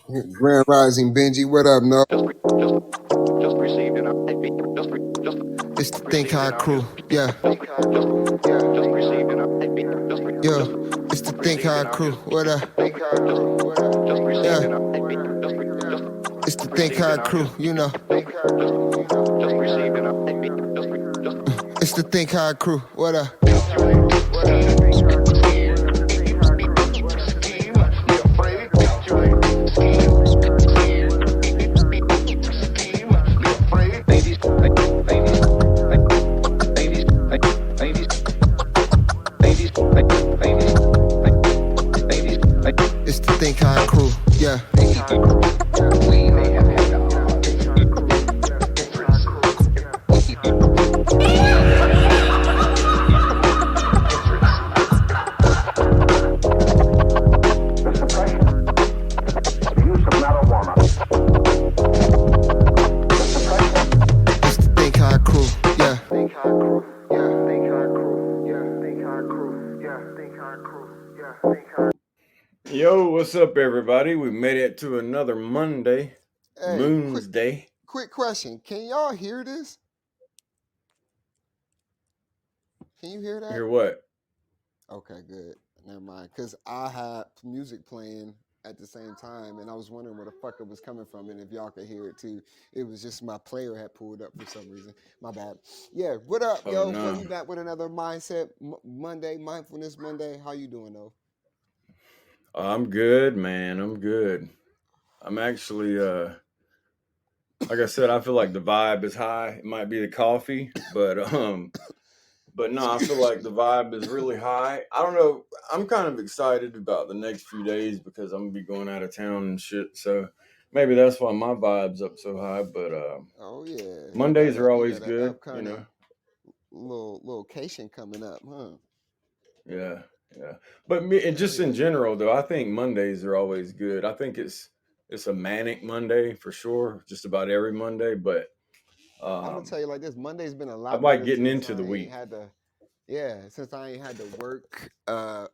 Grand Rising Benji, what up, no? Just received an update. It's the Think High crew. Yeah, Just received an update. yeah. It's the Think High crew. What up? Just received an Yeah, update. it's the Think High crew. You know, Just received an update. it's the Think High crew. What up? It's the Think High crew. Yeah. It's the Think High crew. Yeah. Yo, what's up, everybody? We made it to another Monday, Hey, Moon's Day. quick question. Can y'all hear this? Can you hear that? Hear what? Okay, good. Never mind. Because I had music playing at the same time, and I was wondering where the fuck it was coming from, and if y'all could hear it too. It was just my player had pulled up for some reason. My bad. Yeah, what up, Oh, yo? no. We back with another Mindset Monday, Mindfulness Monday. How you doing, though? I'm good, man. I'm good. I'm actually, like I said, I feel like the vibe is high. It might be the coffee, but no, I feel like the vibe is really high. I don't know. I'm kind of excited about the next few days because I'm gonna be going out of town and shit. So maybe that's why my vibe's up so high. But Oh yeah, Mondays are you always got an good, you know. upcoming little occasion coming up, huh? Yeah, yeah. But me, and Hell just in yeah. general, though, I think Mondays are always good. I think it's a manic Monday for sure, just about every Monday. But I'm gonna um, tell you like this: Monday's been a I lot like better getting since into the I ain't week. had to. Yeah, since I ain't had to work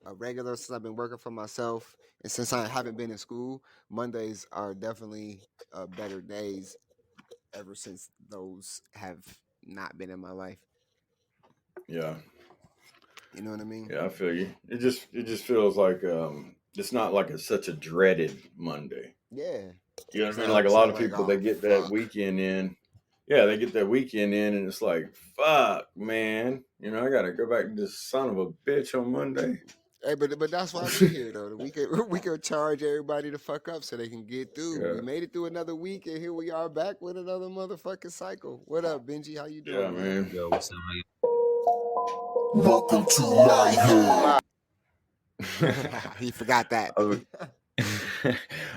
a regular, since I've been working for myself, and since I haven't been in school, Mondays are definitely better days ever since those have not been in my life. Yeah, You know what I mean? yeah, I feel you. It just feels like it's not like it's such a dreaded Monday. Yeah. You know what It's I not mean? like Like a it's lot not of like, people, they oh get that fuck. weekend in. Yeah, they get that weekend in, and it's like, fuck, man. I gotta go back to this son of a bitch on Monday. Hey, but that's why we here though. We could we could charge everybody to fuck up so they can get through. We Yeah, made it through another week, and here we are back with another motherfucking cycle. What up, Benji? How you yeah, doing, man? man. Yo, what's up? Welcome to my hood. He forgot that. I, was-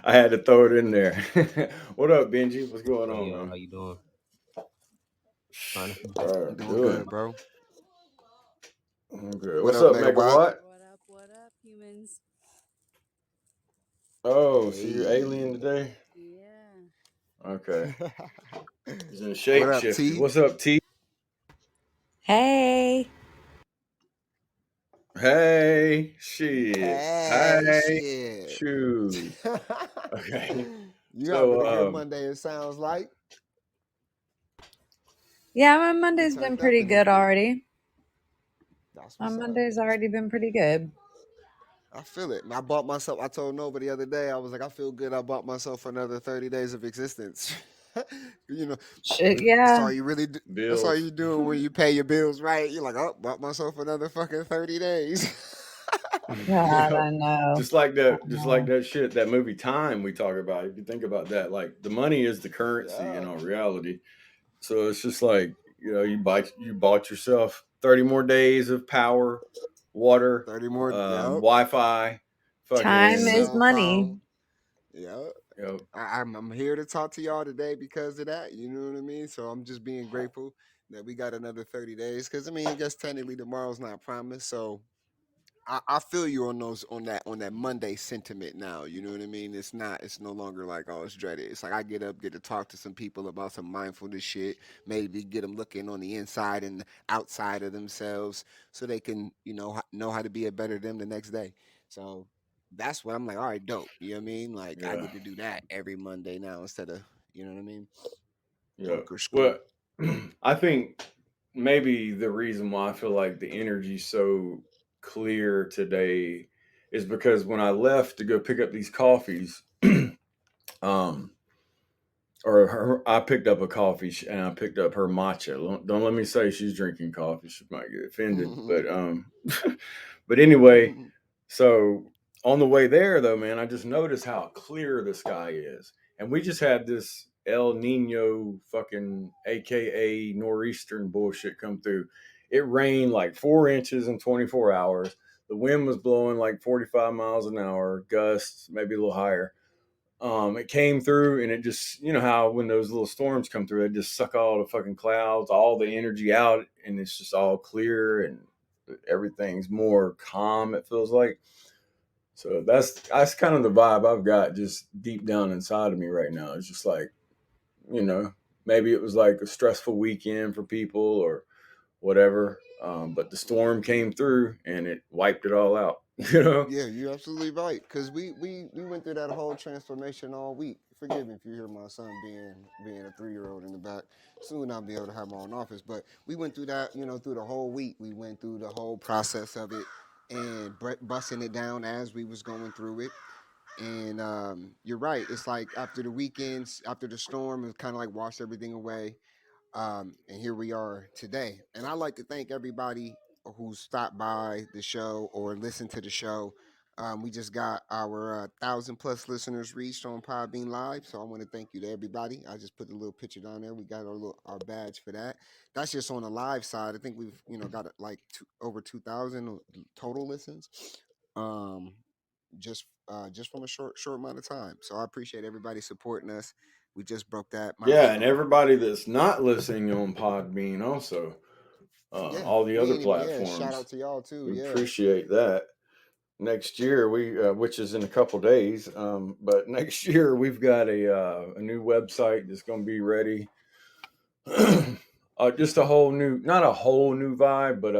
I had to throw it in there. What up, Benji? What's going Hey, on, yo, man? how you doing? Fine. All I'm right, doing good, good. bro. Okay. What What's up, up, Megawatt? Megawatt? What up, humans? Oh, so you're alien Hey. today? Yeah. Okay. He's in What up, shapeshifter. T? What's up, T? Hey. Hey, shit. Hey, Hey, shit. shoot. Okay. You having a So, good Monday, it sounds like. Yeah, my You Monday's been turned up pretty in this good bitch. already. That's My what's up. Monday's already been pretty good. I feel it. I bought myself, I told nobody the other day, I was like, I feel good. I bought myself another 30 days of existence. you know, Shit, that's yeah. all you really do. That's all bills. you doing when you pay your bills, right? You're like, oh, bought myself another fucking 30 days. God, Yeah. I know. I Just like know. that shit, that movie Time we talk about. If you think about that, like the money is the currency in Yeah. all reality. So it's just like, you bought yourself 30 more days of power, water, 30 more. Yep. Wi-Fi, Time fucking, is Cell money. phone. Yep. you know, I'm here to talk to y'all today because of that. You know what I mean? So I'm just being grateful that we got another 30 days. Cause I mean, I guess technically tomorrow's not promised. So I feel you on those on that Monday sentiment now. You know what I mean? It's no longer like, oh, it's dreaded. It's like I get up, get to talk to some people about some mindfulness shit, maybe get them looking on the inside and outside of themselves so they can, know how to be a better them the next day. So that's what I'm like. All right, dope. You know what I mean? Like I Yeah. get to do that every Monday now instead of, you know what I mean, Yeah. work or school. Well, I think maybe the reason why I feel like the energy's so clear today is because when I left to go pick up these coffees, um, I picked up a coffee and I picked up her matcha. Don't let me say she's drinking coffee; she might get offended. But anyway, so on the way there, though, man, I just noticed how clear the sky is, and we just had this El Nino fucking AKA nor'eastern bullshit come through. It rained like 4 inches in 24 hours. The wind was blowing like 45 miles an hour, gusts maybe a little higher. It came through and it just, you know how when those little storms come through, they just suck all the fucking clouds, all the energy out, and it's just all clear and everything's more calm, it feels like. So that's kind of the vibe I've got just deep down inside of me right now. It's just like, you know, maybe it was like a stressful weekend for people or whatever. But the storm came through and it wiped it all out, you know? Yeah, you're absolutely right. Cause we went through that whole transformation all week. Forgive me if you hear my son being a 3-year-old in the back. Soon I'll be able to have my own office. But we went through that, through the whole week. We went through the whole process of it and busting it down as we was going through it. And you're right. It's like after the weekends, after the storm, it kind of like washed everything away. And here we are today. And I like to thank everybody who stopped by the show or listened to the show. We just got our 1,000+ listeners reached on Podbean Live, so I want to thank you to everybody. I just put a little picture down there. We got our badge for that. That's just on the live side. I think we've got like over 2,000 total listens. Um, just from a short amount of time. So I appreciate everybody supporting us. We just broke that Yeah, and milestone. everybody that's not listening on Podbean also, Yeah, all the we other ain't even. Yeah, shout platforms. out to y'all too. We Yeah. appreciate that. Next year, which is in a couple days, but next year we've got a new website that's going to be ready. Just a whole new, not a whole new vibe, but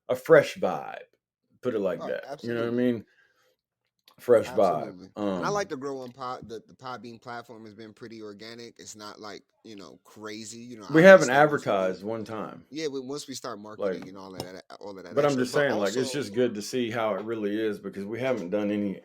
a fresh vibe. Put it like Oh, that. You know what I absolutely, mean? Fresh vibe. absolutely. And I like to grow on the Podbean platform has been pretty organic. It's not like crazy. We haven't Obviously once we advertised one time. yeah once we start Like, marketing and all of that but I'm extra. just But saying, like, it's also just good to see how it really is because we haven't yeah.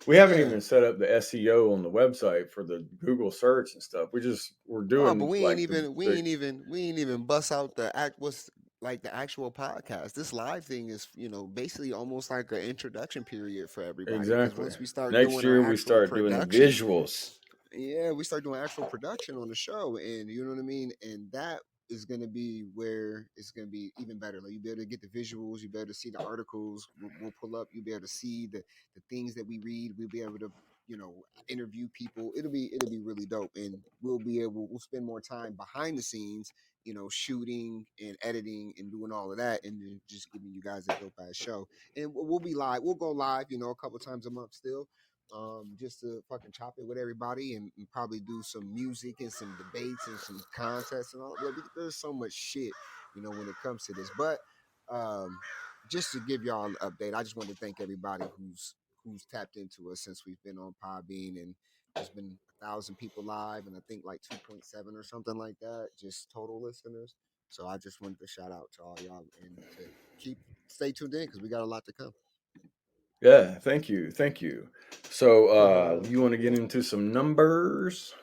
even set up the SEO on the website for the Google search and stuff. We're Oh, but doing like the we ain't even bust out the act what's like the actual podcast. This live thing is, basically almost like an introduction period for everybody. Because exactly. once we start Next doing our year we actual start doing the production, visuals. yeah, we start doing actual production on the show, and you know what I mean. And that is gonna be where it's gonna be even better. Like you be able to get the visuals, you be able to see the articles. We'll pull up. You'll be able to see the things that we read. We'll be able to interview people. It'll be really dope, and we'll spend more time behind the scenes. Shooting and editing and doing all of that, and then just giving you guys a dope ass show. And we'll be live. We'll go live, a couple times a month still, just to fucking chop it with everybody and probably do some music and some debates and some contests and all. There's so much shit, when it comes to this. But um, just to give y'all an update, I just want to thank everybody who's tapped into us since we've been on Podbean, and there's been 1,000 people live, and I think like 2.7 or something like that, just total listeners. So I just wanted to shout out to all y'all and to stay tuned in because we got a lot to come. Yeah, thank you. Thank you. So you want to get Yeah. into some numbers?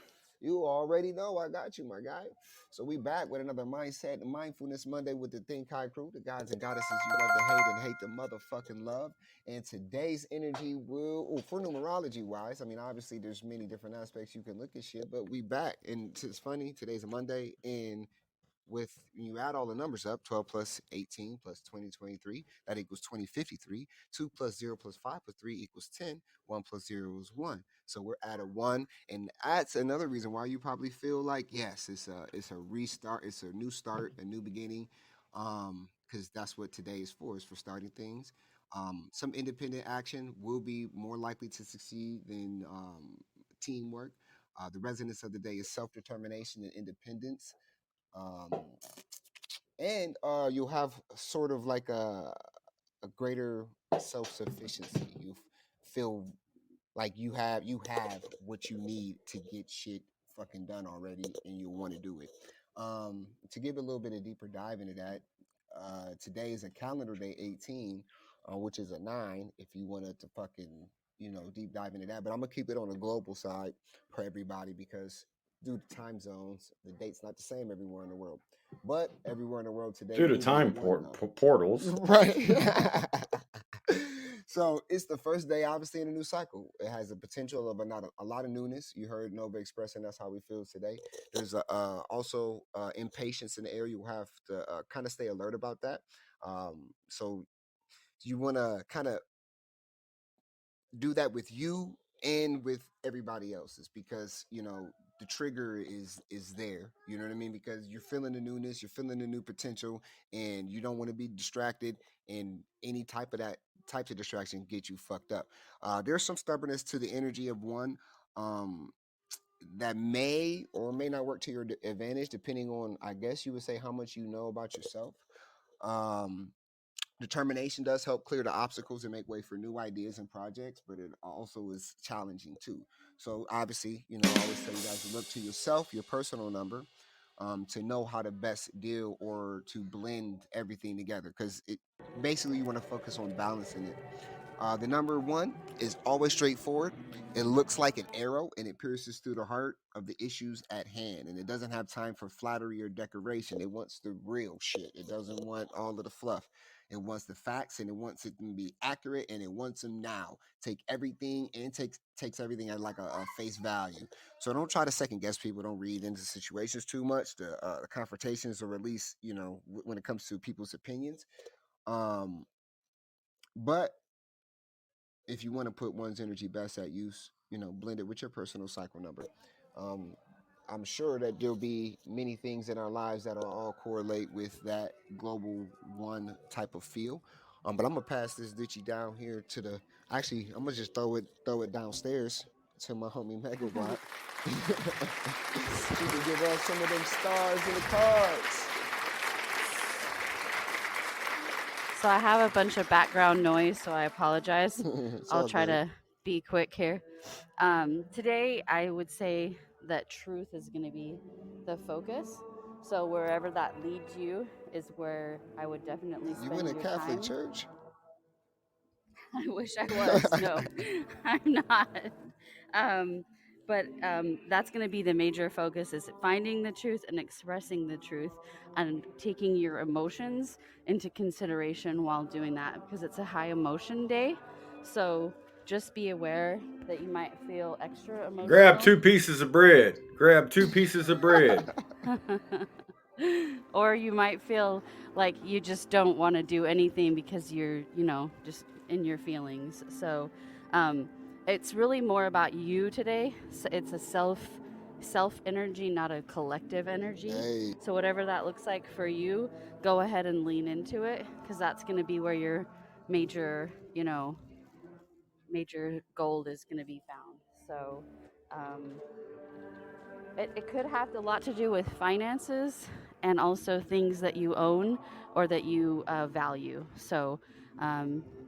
You already know I got you, my guy. So we back with another Mindset and Mindfulness Monday with the Think High crew, the gods and goddesses you love to hate and hate the motherfucking love. And today's energy for numerology wise, I mean, obviously there's many different aspects you can look at shit, but we back. And it's funny, today's a Monday, and with when you add all the numbers up, 12 plus 18 plus 2023, that equals 2053. 2 plus 0 plus 5 plus 3 equals 10. 1 plus 0 is 1. So we're at a 1. And that's another reason why you probably feel like, yes, it's a restart, it's a new start, a new beginning. Because that's what today is for starting things. Some independent action will be more likely to succeed than teamwork. The resonance of the day is self-determination and independence. um, and you'll have sort of like a greater self-sufficiency. feel like you have what you need to get shit fucking done already, and you want to do it. To give a little bit of deeper dive into that, today is a calendar day 18, which is a 9. If you wanted to fucking deep dive into that, but I'm gonna keep it on the global side for everybody because due to time zones, the date's not the same everywhere in the world. But everywhere in the world today, Due to is time day one, though. portals. Right. So it's the first day, obviously, in a new cycle. It has the potential of a lot of newness. You heard Nova expressing that's how we feel today. There's also impatience in the air. You have to kind of stay alert about that. So you want to kind of do that with you and with everybody else's because the trigger is there, you know what I mean, because you're feeling the newness, you're feeling the new potential, and you don't want to be distracted, and any types of distraction get you fucked up. There's some stubbornness to the energy of one, that may or may not work to your advantage depending on, I guess you would say, how much you know about yourself. um Determination does help clear the obstacles and make way for new ideas and projects, but it also is challenging too. So obviously, I always tell you guys to look to yourself, your personal number, to know how to best deal or to blend everything together. Because it basically you want to focus on balancing it. The number 1 is always straightforward. It looks like an arrow and it pierces through the heart of the issues at hand. And it doesn't have time for flattery or decoration. It wants the real shit. It doesn't want all of the fluff. It wants the facts and it wants it to be accurate and it wants them now. Take everything and takes everything at like a face value. So don't try to second guess people. Don't read into situations too much. The confrontations or at least, when it comes to people's opinions. But if you want to put one's energy best at use, blend it with your personal cycle number. I'm sure that there'll be many things in our lives that are all correlate with that global one type of feel. But I'm gonna pass this ditchy down here to the. Actually, I'm gonna just throw it downstairs to my homie Megawatt. She can give us some of them stars in the cards. So I have a bunch of background noise, so I apologize. It's I'll all try good. to be quick here. Today, I would say that truth is going to be the focus. So wherever that leads you is where I would definitely You spend in a your Catholic time. church? I wish I was. No, I'm not. But that's going to be the major focus, is finding the truth and expressing the truth and taking your emotions into consideration while doing that, because it's a high emotion day. So just be aware that you might feel extra emotional. Grab 2 pieces of bread. Grab 2 pieces of bread. Or you might feel like you just don't want to do anything because you're, just in your feelings. So it's really more about you today. So it's a self energy, not a collective energy. Hey. So whatever that looks like for you, go ahead and lean into it, because that's going to be where your major gold is going to be found. So it could have a lot to do with finances and also things that you own or that you value. So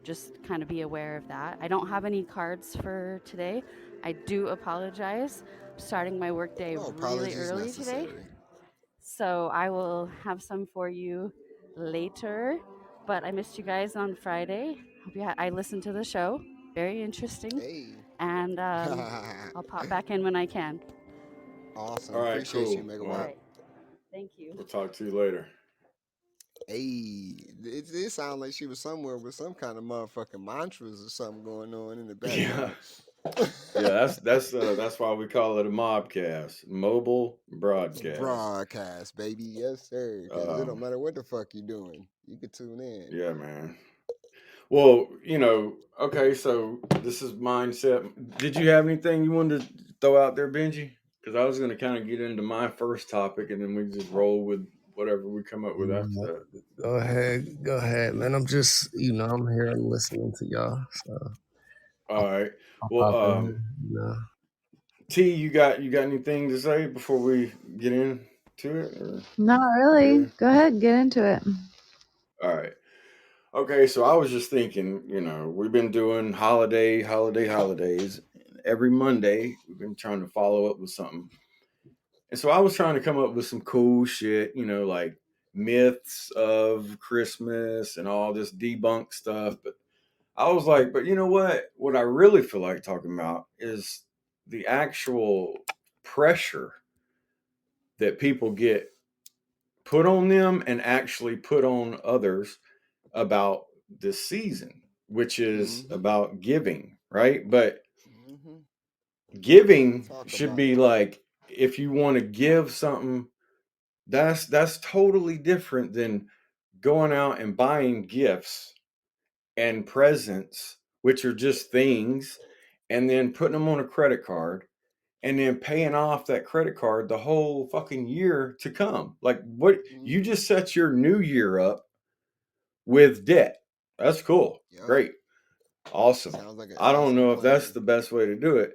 just kind of be aware of that. I don't have any cards for today. I do apologize. I'm starting my workday really early today. So I will have some for you later. But I missed you guys on Friday. I listened to the show. Very interesting. Hey. And I'll pop back in when I can. Awesome. All right, Appreciate cool. you, Megawatt. All right. Thank you. We'll talk to you later. Hey, it sounded like she was somewhere with some kind of motherfucking mantras or something going on in the background. Yeah, that's why we call it a mobcast, mobile broadcast. Broadcast, baby. Yes, sir. Because it don't matter what the fuck you doing, you can tune in. Yeah, man. Well, okay, so this is mindset. Did you have anything you wanted to throw out there, Benji? Because I was going to kind of get into my first topic, and then we just roll with whatever we come up with after that. Go ahead, man. I'm just, I'm here listening to y'all. So all right. I'll Well, pop in, T, you got anything to say before we get into it? Or? Not really. Yeah. Go ahead, get into it. All right. Okay, so I was just thinking, we've been doing holidays. Every Monday, we've been trying to follow up with something. And so I was trying to come up with some cool shit, like myths of Christmas and all this debunk stuff. But I was like, but you know what? What I really feel like talking about is the actual pressure that people get put on them and actually put on others about this season, which is about giving, right? But giving Talk should about be it. like, if you want to give something, that's totally different than going out and buying gifts and presents, which are just things, and then putting them on a credit card and then paying off that credit card the whole fucking year to come. Like, what you just set your new year up with debt. That's cool. Yep. Great. Awesome. Sounds like an I don't awesome know if that's plan. the best way to do it,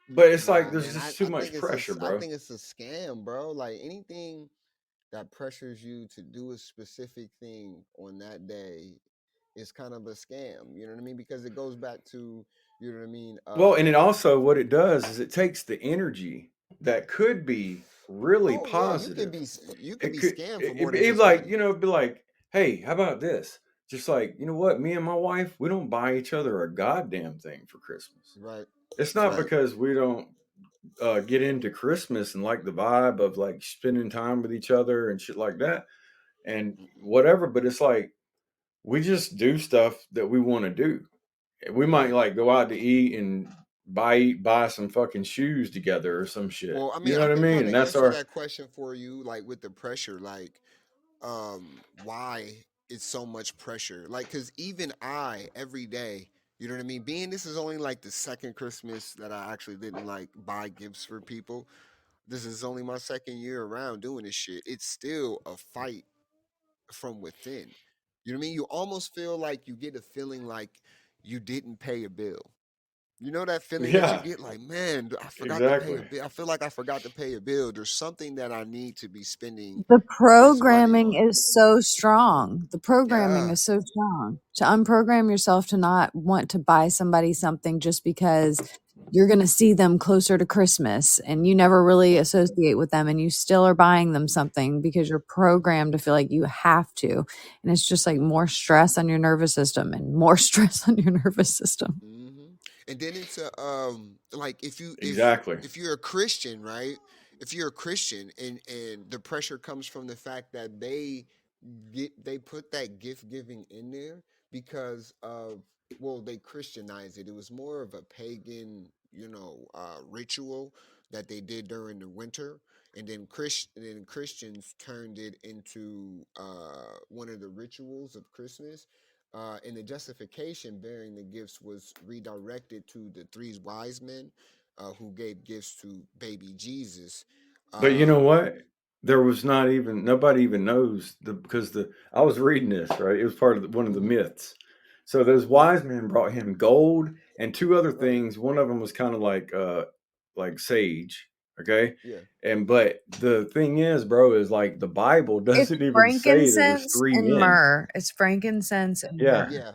but it's like Nah, there's man, just too I much think pressure, I bro. think it's a scam, bro. Like anything that pressures you to do a specific thing on that day is kind of a scam. You know what I mean? Because it goes back to, you know what I mean? Well, and it also, what it does is it takes the energy that could be really Oh yeah, positive. you could be Could scammed for more it than be just like, money. be like, hey, how about this? Just like, you know what? Me and my wife, we don't buy each other a goddamn thing for Christmas. Right. It's not Right. because we don't get into Christmas and like the vibe of like spending time with each other and shit like that and whatever, but it's like we just do stuff that we want to do. We might Right. like go out to eat and buy some fucking shoes together or some shit. Well, I You mean, know I what I can mean? kind And of that's answer our that question for you, like with the pressure, like why it's so much pressure. Like, cause even I every day, you know what I mean? Being this is only like the second Christmas that I actually didn't like buy gifts for people. This is only my second year around doing this shit. It's still a fight from within. You know what I mean? You almost feel like you get a feeling like you didn't pay a bill. You know that feeling that you yeah, get like, man, I forgot to pay exactly. a bill. I feel like I forgot to pay a bill. There's something that I need to be spending The this money programming on. is so strong. The programming Yeah. is so strong. To unprogram yourself to not want to buy somebody something just because you're going to see them closer to Christmas and you never really associate with them and you still are buying them something because you're programmed to feel like you have to. And it's just like more stress on your nervous system and more stress on your nervous system. And then it's a like Exactly. if you're a Christian, right? If you're a Christian and the pressure comes from the fact that they put that gift giving in there because of, well, they Christianized it. It was more of a pagan, ritual that they did during the winter, and then Christians turned it into one of the rituals of Christmas. And the justification bearing the gifts was redirected to the three wise men who gave gifts to baby Jesus. But you know Um, what? There was not even nobody even knows because the I was reading this, right. It was part of one of the mhm, myths. So those mhm, wise men brought him gold and two other right. things. One of them was kind of like sage, okay? Yeah. And but the thing is, bro, is like the Bible It's doesn't even say there was frankincense three and men. myrrh. It's frankincense and Yeah. myrrh. Yeah.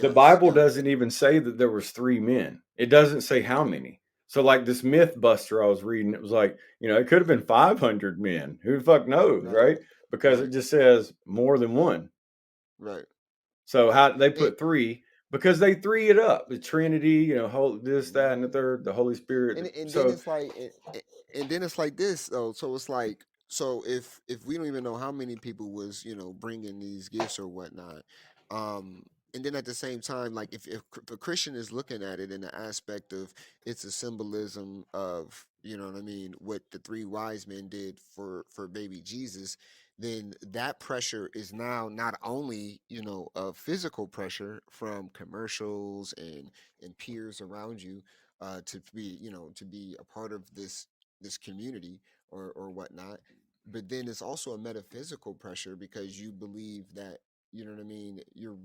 The Yes. Bible Yep. doesn't even say that there was three men. It doesn't say how Yep. many. So like this myth buster I was reading, it was like, it could have been 500 men. Who the fuck knows, Right. right? Because it Right. just says more than one. Right. So how they And, put three? Because they three it up. The Trinity, whole this, that, and the mhm. third, the Holy Spirit. And then So it's like and then it's like this though. So it's like, so if we don't even know how many people was, bringing these gifts or whatnot, um and then at the same time, like if a Christian is looking at it in the aspect of it's a symbolism of, you know what I mean, what the three wise men did for baby Jesus, then that pressure is now not only, a physical pressure from commercials and peers around you, to be, to be a part of this community or whatnot. But then it's also a metaphysical pressure because you believe that, you know what I mean, you're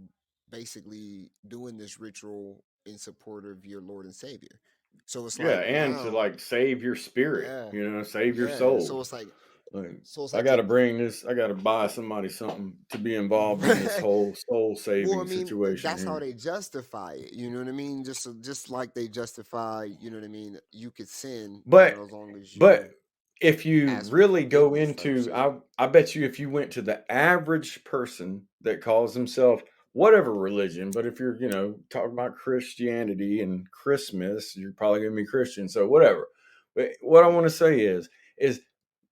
basically doing this ritual in support of your Lord and Savior. So it's yeah, like and to now, like save your spirit, yeah, save your yeah. So soul. it's like Like, So it's I like got to they, bring this. I got to buy somebody something to be involved in this whole soul well, I saving mean, situation that's how here. they justify it. You know what I mean? Just like they justify, you know what I mean? You could sin, But as long as but you if you ask for really go forgiveness type into, shit. I bet you if you went to the average person that calls himself whatever religion, but if you're talking about Christianity and Christmas, you're probably gonna be Christian. So whatever. But what I want to say is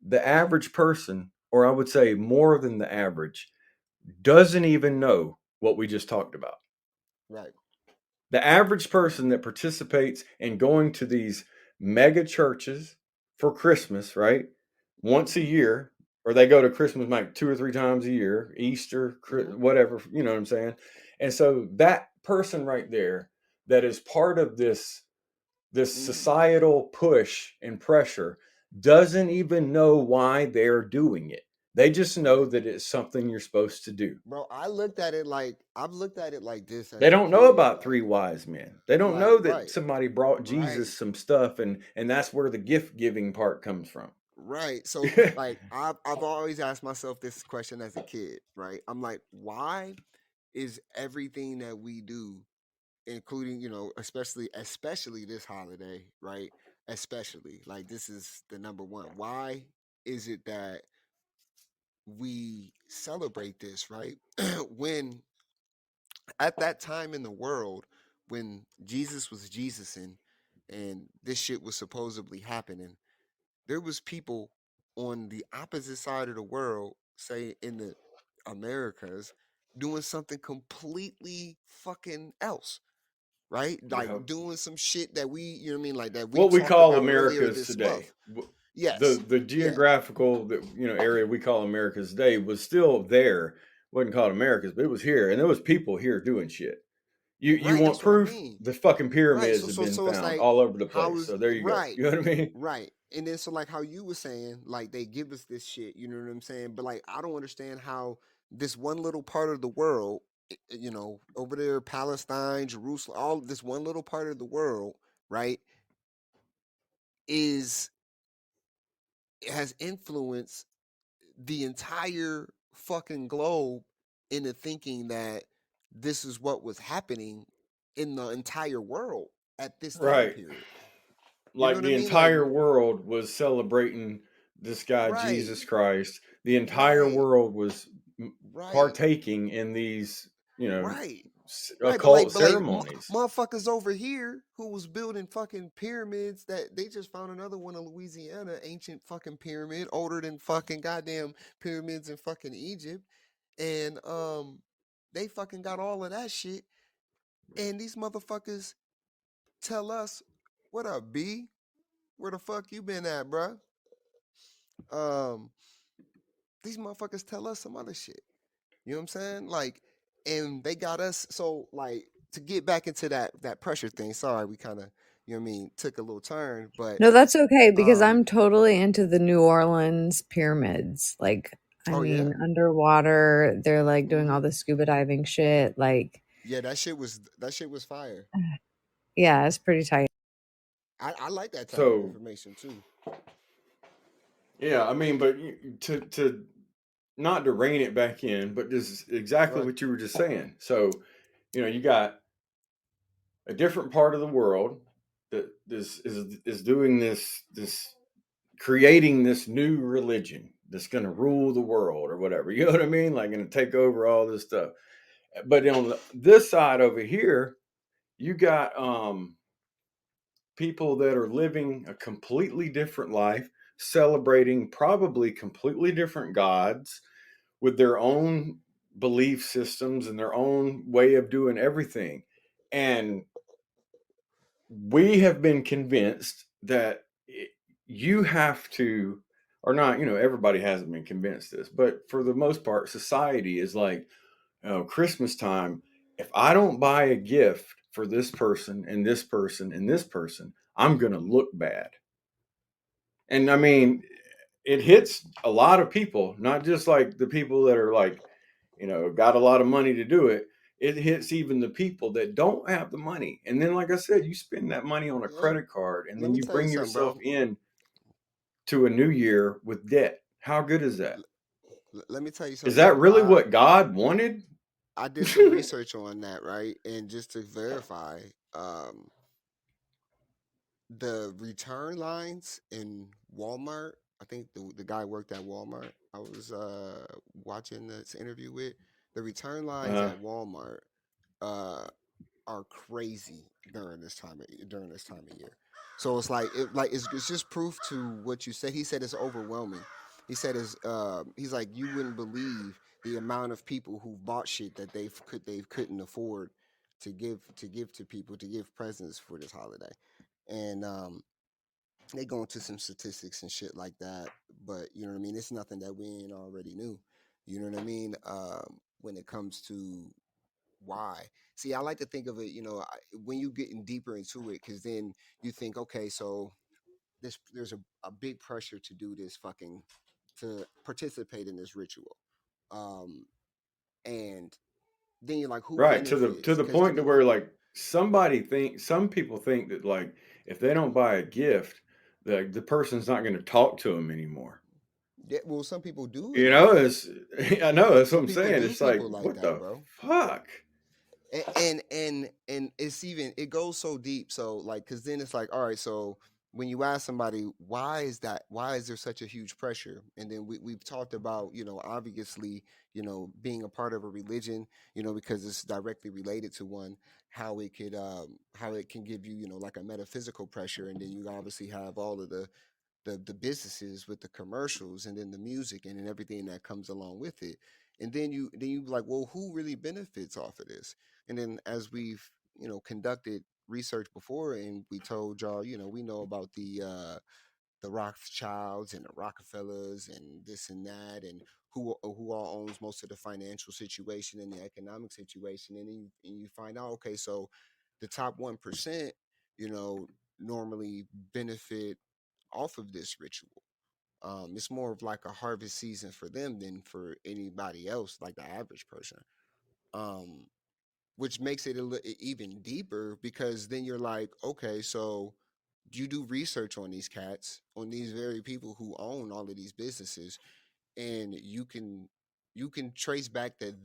the average person, or I would say more than the average, doesn't even know what we just talked about. Right. The average person that participates in going to these mega churches for Christmas, right? Once a year, or they go to Christmas like 2 or 3 times a year, Easter, Hmm. whatever, you know what I'm saying? And so that person right there that is part of this Hmm. societal push and pressure doesn't even know why they're doing it. They just know Right. that it's something you're supposed to do. Bro, I've looked at it like this They as a don't know kid. about three wise men. They don't Like, know that right, somebody brought Jesus right, some stuff, and that's where the gift giving part comes from. right. So like I've always asked myself this question as a kid, right? I'm like, why is everything that we do, including, especially this holiday, right? Especially like this is the number one. Why is it that we celebrate this, right? When at that time in the world, when Jesus was Jesusing and this shit was supposedly happening, there was people on the opposite side of the world, say in the Americas, doing something completely fucking else, right? Yeah. Like doing some shit that you know what I mean, like that we What we talked call about earlier Americas this today. month. Yes. The Yeah. geographical area we call Americas today was still there. Wasn't called Americas, but it was here, and there was people here doing shit. You Right. want That's what I proof? mean. The fucking Right. pyramids So have so been so it's found like all over the how place. is So there you go. right, You know what I mean? right. And then so like how you were saying, like they give us this shit, you know what I'm saying? But like I don't understand how this one little part of the world, over there, Palestine, Jerusalem, all this one little part of the world, right, is has influenced the entire fucking globe into thinking that this is what was happening in the entire world at this time Right. period. You know Like what I the mean? Like, entire world was celebrating this guy right, Jesus Christ. The entire right, world was right, partaking in these, right, right. But occult like ceremonies. motherfuckers over here who was building fucking pyramids that they just found another one in Louisiana, ancient fucking pyramid, older than fucking goddamn pyramids in fucking Egypt, and they fucking got all of that shit, and these motherfuckers tell us, "What up, B? Where the fuck you been at, bruh?" Um, these motherfuckers tell us some other shit. You know what I'm saying? Like, and they got us. So, like, to get back into that pressure thing. Sorry, we kind of, you know what I mean, took a little turn, but No, that's okay because um, I'm totally into the New Orleans pyramids. Like, I oh yeah, mean, underwater, they're like doing hmm, all the scuba diving shit. Like, yeah, that shit was fire. yeah, it's pretty tight. I like that type of So information too. yeah, I mean, but to not to rein it back in, but this is exactly Right. what you were just saying. So you got a different part of the world that this is doing this creating this new religion that's going to rule the world or whatever. You know what I mean? Like going to take over all this stuff. But on this side over here, you got people that are living a completely different life, celebrating probably completely different gods with their own belief systems and their own way of doing everything. And we have been convinced that you have to, or not, everybody hasn't been convinced this, but for the most part, society is like, oh, Christmas time, if I don't buy a gift for this person and this person and this person, I'm going to look bad. And I mean, it hits a lot of people, not just like the people that are like, got a lot of money to do it. It hits even the people that don't have the money. And then, like I said, you spend that money on a Yeah. credit card and Let then me you tell you bring something, yourself bro. in to a new year with debt. How good is that? Let me tell you Is something. that really what God wanted? I did some research on that, right? And just to verify, um, the return lines in Walmart. I think the guy worked at Walmart. I was watching this interview with the return lines Uh, at Walmart. Uh, are crazy during this time of year. So it's like it's just proof to what you said. He said it's overwhelming. He said he's like you wouldn't believe the amount of people who bought shit that they couldn't afford to give to people to give presents for this holiday, and they go into some statistics and shit like that. But you know what I mean. It's nothing that we ain't already knew. You know what I mean. When it comes to why. See, I like to think of it, when you getting deeper into it, because then you think, okay, so there's a big pressure to do this fucking to participate in this ritual, um, and then you're like, who right, to benefits? the Because point to where like some people think that like if they don't buy a gift, the person's not going to talk to them anymore. yeah, well, some people do it You like know, that. it's I know that's what Some I'm people saying. do It's like people like what that, the bro. fuck? And it goes so deep, so like because then it's like, all right, so when you ask somebody why is there such a huge pressure, and then we've talked about, obviously, being a part of a religion, because it's directly related to one, how it can give you, like a metaphysical pressure, and then you obviously have all of the businesses with the commercials, and then the music, and then everything that comes along with it. And then you be like, well, who really benefits off of this? And then as we've, conducted research before, and we told y'all, we know about the Rothschilds and the Rockefellers and this and that, and who all owns most of the financial situation and the economic situation. And then you find out, okay, so the top 1%, you know normally benefit off of this ritual. It's more of like a harvest season for them than for anybody else, like the average person. Um, which makes it even deeper, because then you're like, okay, so you do research on these cats, on these very people who own all of these businesses, and you can trace back that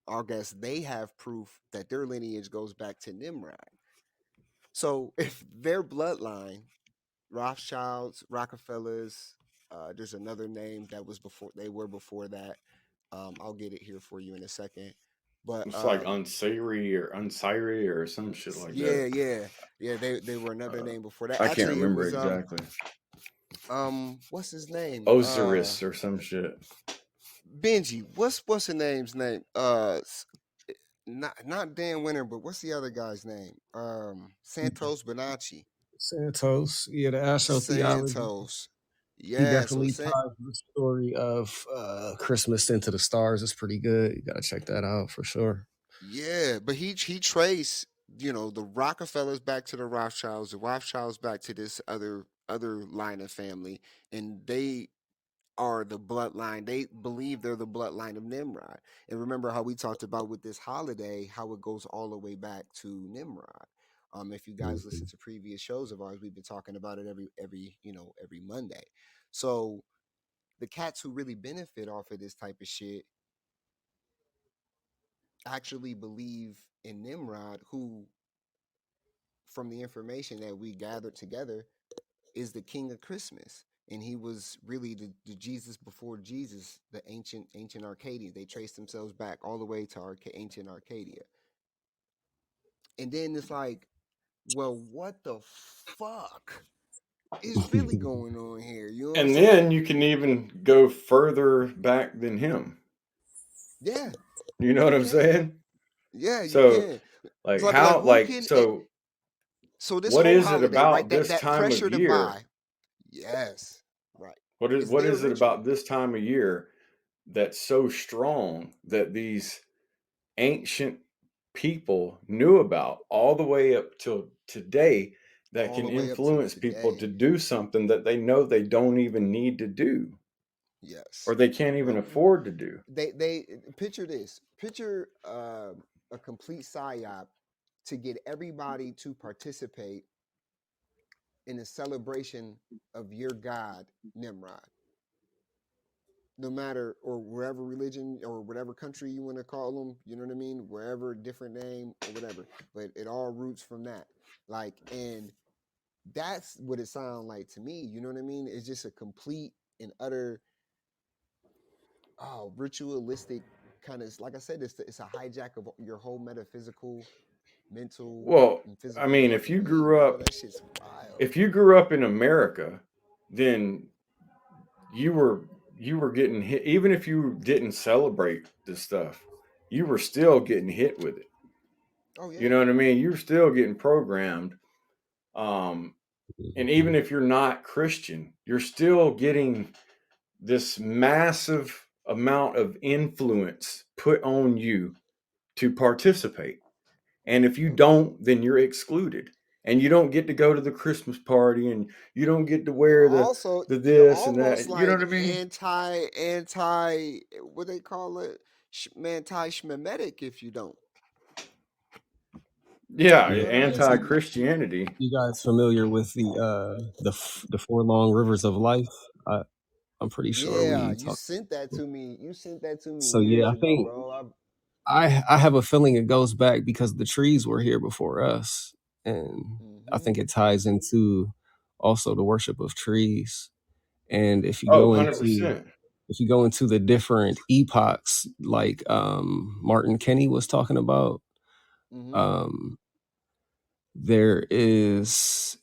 I guess they have proof that their lineage goes back to Nimrod. So if their bloodline, Rothschilds, Rockefellers. There's another name that was before they were before that. I'll get it here for you in a second. But It's like unsiri or some shit like yeah, that. yeah, yeah. They were another Uh, name before that. I can't Actually, it remember was exactly. what's his name? Osiris or some shit. Benji. What's the name's name? Not Dan Winter, but what's the other guy's name? Santos Bonacci. Santos, yeah, the astrotheology. Santos. He Yeah. So definitely ties the story of Christmas into the stars. It's pretty good. You gotta check that out for sure. Yeah, but he traced, the Rockefellers back to the Rothschilds back to this other line of family, and they are the bloodline. They believe they're the bloodline of Nimrod. And remember how we talked about with this holiday, how it goes all the way back to Nimrod. If you guys listen Mhm. to previous shows of ours, we've been talking about it every Monday. So the cats who really benefit off of this type of shit actually believe in Nimrod, who, from the information that we gathered together, is the king of Christmas. And he was really the Jesus before Jesus, the ancient Arcadia. They trace themselves back all the way to ancient Arcadia. And then it's like, well, what the fuck is really going on here? You know what I'm And saying? then you can even go further back than him. Yeah, You know what you I'm can. saying? Yeah, you So can. It's like like how who like can it? so So this what whole is it holiday, right? about That this that time of pressure to year? buy. Yes, right. It's What their is it about ritual. this time of year that's so strong that these ancient people knew about all the way up till today that All can the way up to influence people today. to do something that they know they don't even need to do or Yes. they can't even Well, afford to do. they picture this. Picture a complete psyop to get everybody to participate in a celebration of your god Nimrod. no matter, or wherever religion or whatever country you want to call them, you know what I mean, wherever different name or whatever, but it all roots from that. Like, and that's what it sounds like to me, you know what I mean? It's just a complete and utter ritualistic kind of, like I said, it's a hijack of your whole metaphysical, mental, Well, and I physical mean, fucking being, bro. That shit's wild. if you grew up in America, then you were getting hit. Even if you didn't celebrate this stuff, you were still getting hit with it. Oh yeah. You know what I mean? You're still getting programmed. And even if you're not Christian, you're still getting this massive amount of influence put on you to participate. And if you don't, then you're excluded. And you don't get to go to the Christmas party, and you don't get to You're wear also the you're this and almost that. You know like what I mean? anti what they call it, anti-shmemetic if you don't. Yeah, You know what I mean? anti-Christianity. You guys familiar with the four long rivers of life? I'm pretty sure Yeah, we you talked. sent that to me. You sent that to me So yeah, years I ago, think bro. I have a feeling it goes back because the trees were here before us, and I Mm-hmm. think it ties into also the worship of trees. And if you Oh, go 100%. into the different epochs, like Martin Kenny was talking about, Mm-hmm. there is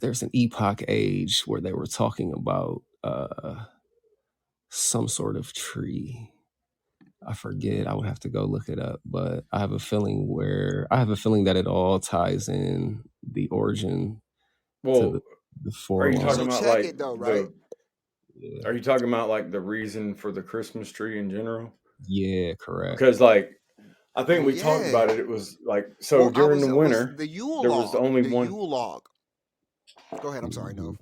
there's an epoch age where they were talking about some sort of tree. I forget. I would have to go look it up, but I have a feeling that it all ties in the origin to Well, the are four you talking So long. about check like it though, right? Yeah, are you talking about like the reason for the Christmas tree in general? yeah, correct. Because like I think Well, we talked yeah. about it. It was like, so Well, during the it was winter, the Yule there was log. only The one. Yule log. Go ahead. I'm sorry. Mhm. No.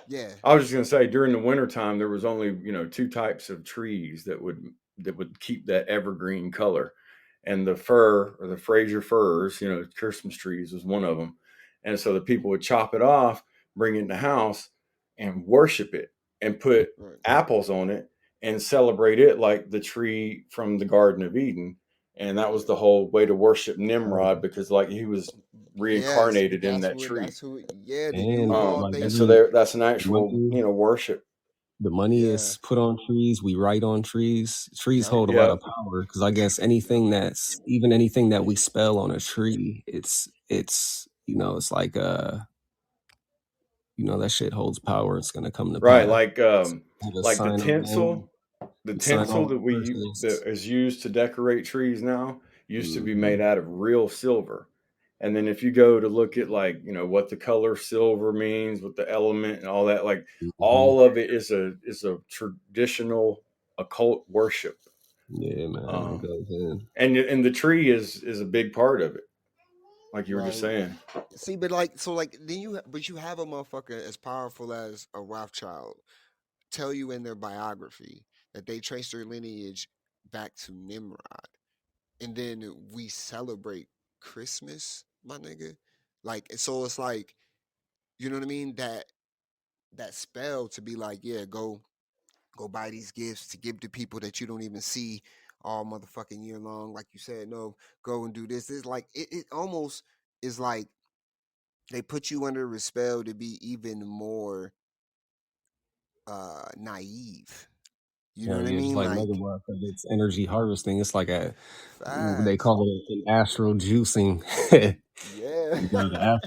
Yeah. I was just gonna say during the winter time there was only two types of trees that would keep that evergreen color, and the fir or the Fraser firs, Christmas trees was one of them, and so the people would chop it off, bring it in the house, and worship it, and put Right. apples on it, and celebrate it like the tree from the Garden of Eden, and that was the whole way to worship Nimrod because like he was Yes, reincarnated in that's that what. tree. That's who. Yeah, the And Yule log. like They. And so that's an actual, money, worship. the money Yeah. is put on trees. We write on trees. Trees Yep. hold a lot of Yep. power because I guess Yep. anything that we spell on a tree, it's it's like that shit holds power. It's gonna come to Right. pass. Like Have a like the sign on them. tinsel, the Sign tinsel on that that versus. is used to decorate trees now used to be Mhm. made out of real silver. And then if you go to look at like, what the color silver means, what the element and all that, like Mhm. all of it is a traditional occult worship. Yeah, man, it Um goes in. and the tree is a big part of it, like you were just Right. saying. See, but like, so like, then but you have a motherfucker as powerful as a Rothschild tell you in their biography that they trace their lineage back to Nimrod, and then we celebrate Christmas, my nigga. Like, so it's like, you know what I mean? That spell to be like, yeah, go buy these gifts to give to people that you don't even see all motherfucking year long. Like you said, no, go and do this. It's like it almost is like they put you under a spell to be even more naive. You know Hell what I yeah, just mean? like Like Megawatts, like it's energy harvesting. It's like they facts. call it an astral juicing. Yeah. The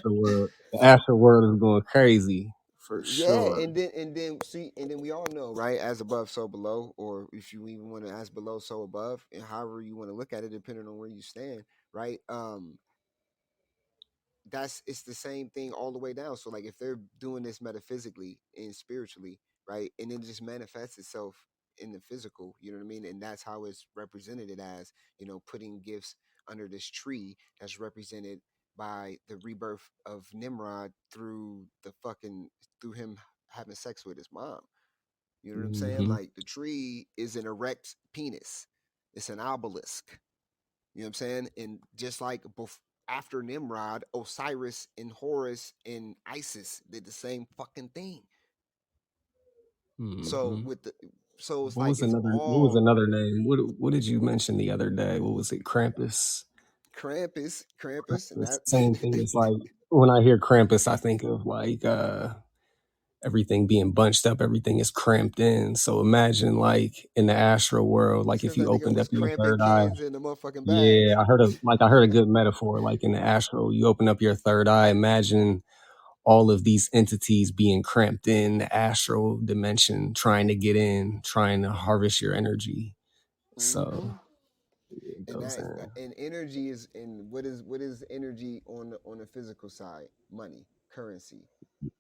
astral world is going crazy for Yeah, sure. and then we all know, right? As above, so below, or if you even want to as below, so above, and however you want to look at it, depending on where you stand, right? It's the same thing all the way down. So like if they're doing this metaphysically and spiritually, right, and it just manifests itself in the physical, you know what I mean? And that's how it's represented it as, putting gifts under this tree that's represented by the rebirth of Nimrod through him having sex with his mom. You know what I'm saying? Hmm. Like the tree is an erect penis. It's an obelisk. You know what I'm saying? And just like after Nimrod, Osiris and Horus and Isis did the same fucking thing. So Hmm. So it's What like was it's another? What was all another name? What did you mention the other day? What was it? Krampus. Krampus, and The same thing. that It's like when I hear Krampus, I think of like everything being bunched up, everything is cramped in. So imagine like in the astral world, it's like if because you that nigga opened up was your cramping third eye. cans in the motherfucking bags. Yeah, I heard a good metaphor. Like in the astral, you open up your third eye. Imagine all of these entities being cramped in the astral dimension, trying to get in, trying to harvest your energy. Mm-hmm. So it And goes that in. and energy is and what is energy on the physical side? Money, currency.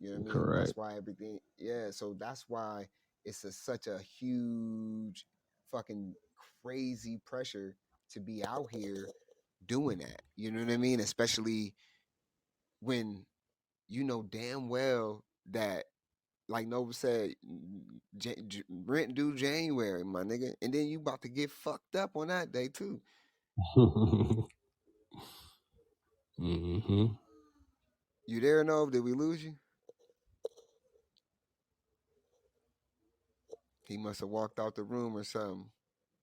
You know what I mean? Correct. That's why everything. Yeah. So that's why it's such a huge, fucking crazy pressure to be out here doing that. You know what I mean? Especially when you know damn well that, like Nova said, rent due January, my nigga, and then you about to get fucked up on that day too. Mm-hmm. You there, Nova? Did we lose you? He must have walked out the room or something.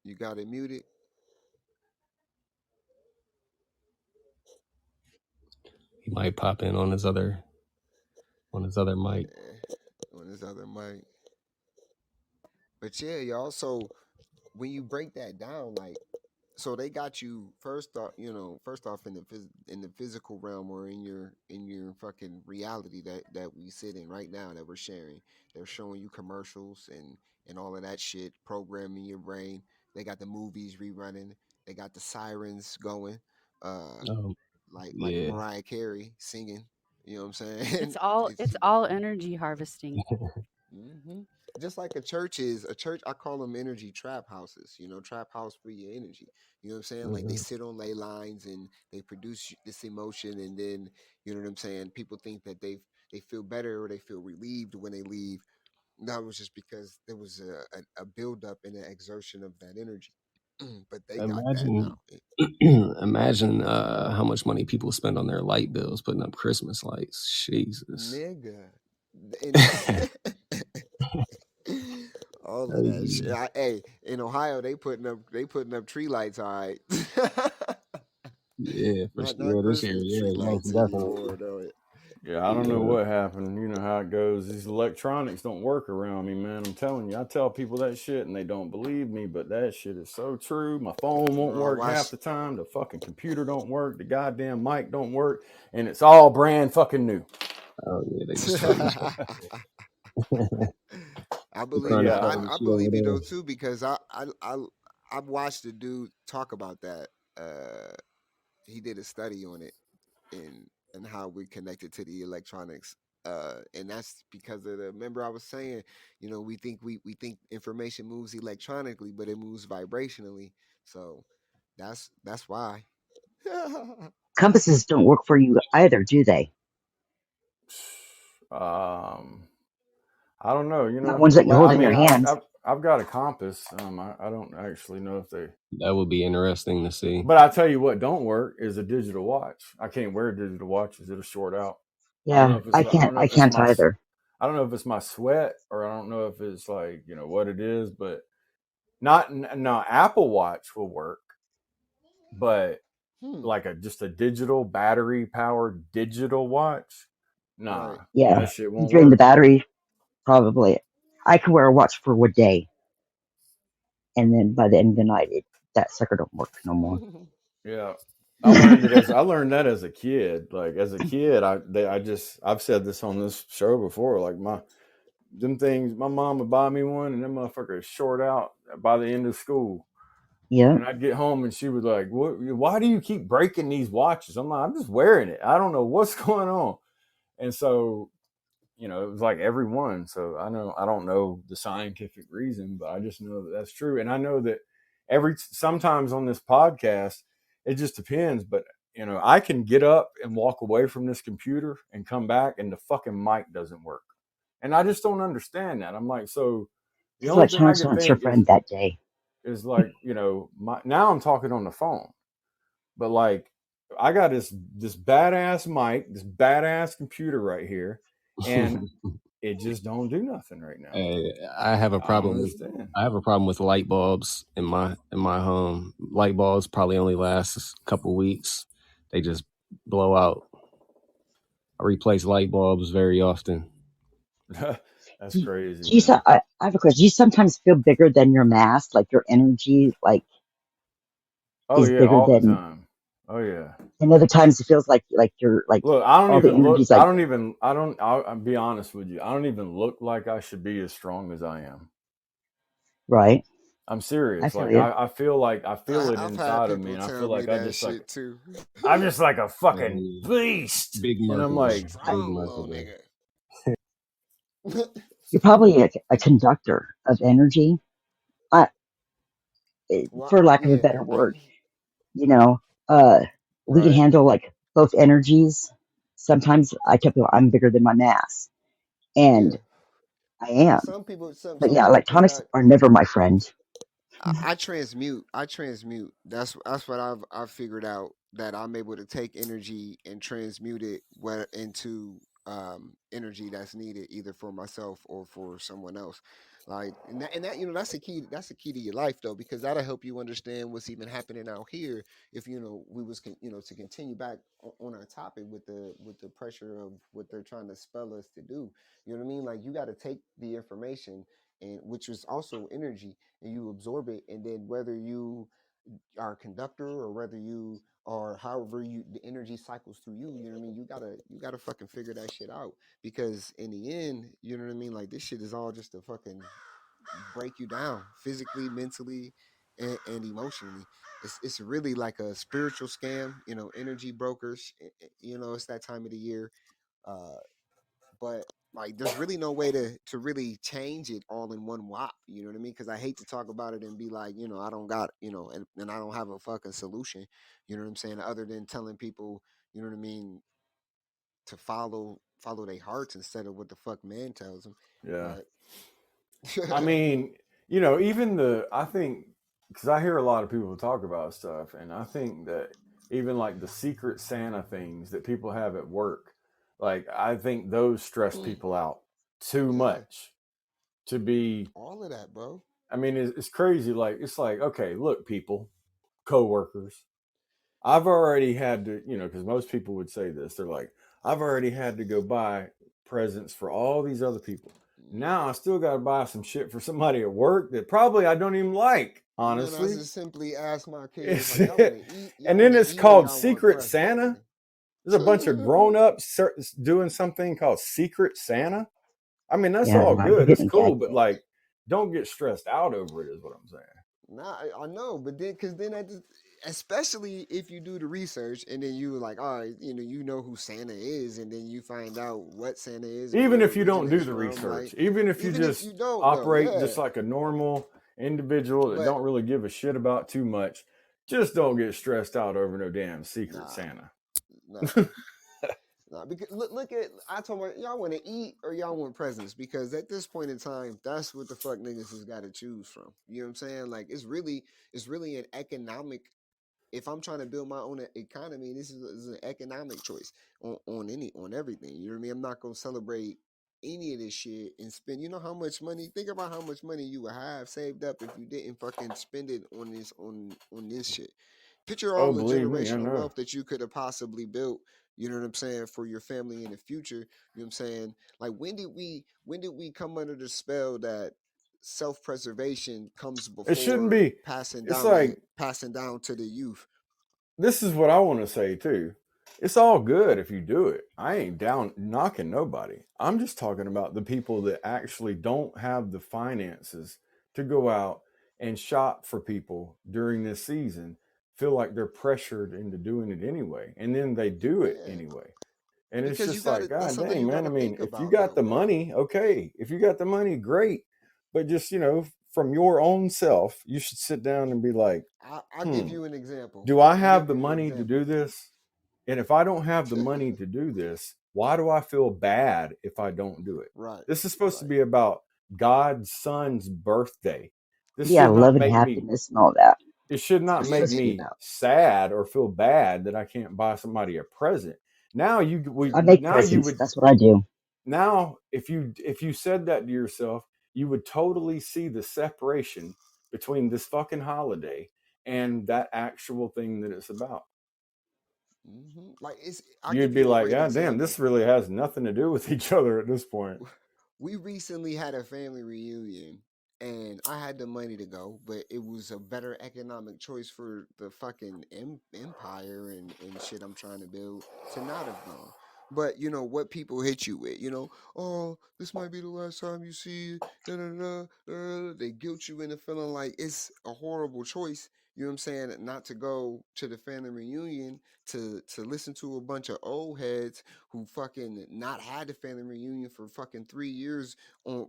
You got it muted. He might pop in on his other mic. On his other mic. But yeah, y'all. So when you break that down, like, so they got you first off, first off in the physical realm, or in your fucking reality that we sit in right now that we're sharing. They're showing you commercials and all of that shit, programming your brain. They got the movies rerunning. They got the sirens going, uh, like Yeah. Mariah Carey singing. You know what I'm saying? It's all energy harvesting. Mm-hmm. Just like a church is a church, I call them energy trap houses. Trap house for your energy. You know what I'm saying? Like they sit on ley lines and they produce this emotion, and then you know what I'm saying. People think that they feel better or they feel relieved when they leave. That was just because there was a build up and an exertion of that energy. But they got that Imagine now. imagine how much money people spend on their light bills putting up Christmas lights. Jesus. Nigga. And all of that shit. Hey. Hey, in Ohio, they putting up tree lights. All right. Yeah, for not sure. This year, Christmas tree yeah, most lights definitely. anymore, though. Yeah, I don't know what happened. You know how it goes. These electronics don't work around me, man. I'm telling you. I tell people that shit and they don't believe me, but that shit is so true. My phone won't Bro, work watch. half the time. The fucking computer don't work. The goddamn mic don't work. And it's all brand fucking new. Oh yeah, they just trying to I believe trying to Yeah. cover the I shit believe over you there. though too, because I watched the dude talk about that. He did a study on it and how we connected to the electronics. And that's because of the remember I was saying, we think information moves electronically, but it moves vibrationally. So that's why. Compasses don't work for you either, do they? I don't know. Not ones that you hold I in your mean, hands. I've got a compass. I don't actually know if they. That would be interesting to see. But I tell you what, don't work is a digital watch. I can't wear digital watches; it'll short out. Yeah, I can't either. I don't know if it's my sweat or I don't know if it's like what it is, but not no Apple Watch will work, but like just a digital battery powered digital watch, nah, Right. Yeah, that shit you won't drain work. the battery, probably. I could wear a watch for a day, and then by the end of the night, that sucker don't work no more. Yeah. I learned that as a kid. Like as a kid, I've said this on this show before. Like them things, my mom would buy me one, and them motherfuckers short out by the end of school. Yeah. And I'd get home, and she was like, "What? Why do you keep breaking these watches?" I'm like, "I'm just wearing it. I don't know what's going on." And so, it was like every one. So I don't know the scientific reason, but I just know that that's true. And I know that sometimes on this podcast, it just depends. But I can get up and walk away from this computer and come back, and the fucking mic doesn't work. And I just don't understand that. I'm like, so the only thing I can Electronics your think friend that day. is like, now I'm talking on the phone, but like I got this badass mic, this badass computer right here, and it just don't do nothing right now. I have a I don't problem with understand. light bulbs in my home. Light bulbs probably only last a couple weeks. They just blow out. I replace light bulbs very often. That's Do, crazy, do you, man. I have a question. Do you sometimes feel bigger than your mass? Like your energy, like Oh is yeah, bigger all the than, time. Oh yeah. and other times it feels like you're like Look, I don't all the even look. energy's like, I'll be honest with you. I don't even look like I should be as strong as I am. right? I'm I serious. feel Like you. I feel it I've had inside of me, people and I tell feel me like that shit too. I'm just like a Yeah, fucking beast. big And I'm Mercury, like, big Strong little Mercury. nigga. You're probably a conductor of energy, uh, Well, for lack of a yeah. better word. You know, uh, we can right. handle like both energies. Sometimes I tell people I'm bigger than my mass, Yeah. and I am. Some people But some yeah, people think electronics are never my friend. I transmute. I transmute. That's what I've figured out, that I'm able to take energy and transmute it into energy that's needed either for myself or for someone else. Like, and that that's the key. That's the key to your life though, because that'll help you understand what's even happening out here. If we was to continue back on our topic with the pressure of what they're trying to spell us to do. You know what I mean? Like, you got to take the information, and which is also energy, and you absorb it, and then whether you are a conductor or whether you or however the energy cycles through you, you know what I mean, you gotta fucking figure that shit out, because in the end, you know what I mean, like, this shit is all just to fucking break you down physically, mentally, and emotionally. It's really like a spiritual scam, energy brokers. It's that time of the year. Uh but like, there's really no way to really change it all in one whop. You know what I mean? Because I hate to talk about it and be like, I don't got, and I don't have a fucking solution. You know what I'm saying? Other than telling people, you know what I mean, to follow their hearts instead of what the fuck man tells them. Yeah. But I mean, I think, because I hear a lot of people talk about stuff, and I think that even like the secret Santa things that people have at work, like I think those stress people out too yeah, much to be. all of that, bro. I mean, it's crazy. Like, it's like, okay, look, people, coworkers, I've already had to, because most people would say this. They're like, I've already had to go buy presents for all these other people. Now I still got to buy some shit for somebody at work that probably I don't even like, Man, I honestly. just simply ask my kids, It's, like, y'all want to eat, and y'all then want to it's eat, or called y'all want Secret presents? Santa. There's a bunch of grown ups doing something called Secret Santa. I mean, that's Yeah, all no, you're good. It's getting a cool, gadget. but like, don't get stressed out over it, is what I'm saying. Nah, I know, but then, because then especially if you do the research and then you like, all right, you know who Santa is, and then you find out what Santa is and where Even it if you don't do originates the from. Like, research, even if you even if just you don't, though, operate yeah. just like a normal individual that But don't really give a shit about too much, just don't get stressed out over no damn Secret nah, Santa. nah. Nah, because look at, I told my, y'all want to eat or y'all want presents, because at this point in time, that's what the fuck niggas has got to choose from. You know what I'm saying? Like, it's really an economic. If I'm trying to build my own economy, this is an economic choice on everything. You know what I mean? I'm not gonna celebrate any of this shit and spend. You know how much money? Think about how much money you would have saved up if you didn't fucking spend it on this shit. Picture Oh, all the believe me, I generational know. wealth that you could have possibly built. You know what I'm saying, for your family in the future. You know what I'm saying? Like, when did we come under the spell that self-preservation comes It shouldn't before be. passing It's down like, to the youth? this is what I want to say too. It's all good if you do it. I ain't down knocking nobody. I'm just talking about the people that actually don't have the finances to go out and shop for people during this season, feel like they're pressured into doing it anyway. And then they do it Yeah, anyway. And it's because just like, that's God something dang, you man. I gotta mean, think if you about, got though, the bro. money, okay. If you got the money, great. But just, from your own self, you should sit down and be like, I'll give you an example. do I I'll have give the you an money to do example. this? And if I don't have the money to do this, why do I feel bad if I don't do it? Right, This is supposed to right. be about God's son's birthday. This Yeah, should not love and make me happiness and all that. it should That's what not it's make supposed to be me about. sad or feel bad that I can't buy somebody a present. Now you Yeah, I make now you presents. would That's what I do. now if you said that to yourself, you would totally see the separation between this fucking holiday and that actual thing that it's about. Like I'll You'd give be you a like, great God damn, example. this really has nothing to do with each other at this point. We recently had a family reunion and I had the money to go, but it was a better economic choice for the fucking empire and shit I'm trying to build to not have gone. But you know what people hit you with, oh, this might be the last time you see it. Da, da, da, they guilt you into feeling like it's a horrible choice. You know what I'm saying? Not to go to the family reunion to listen to a bunch of old heads who fucking not had a family reunion for fucking 3 years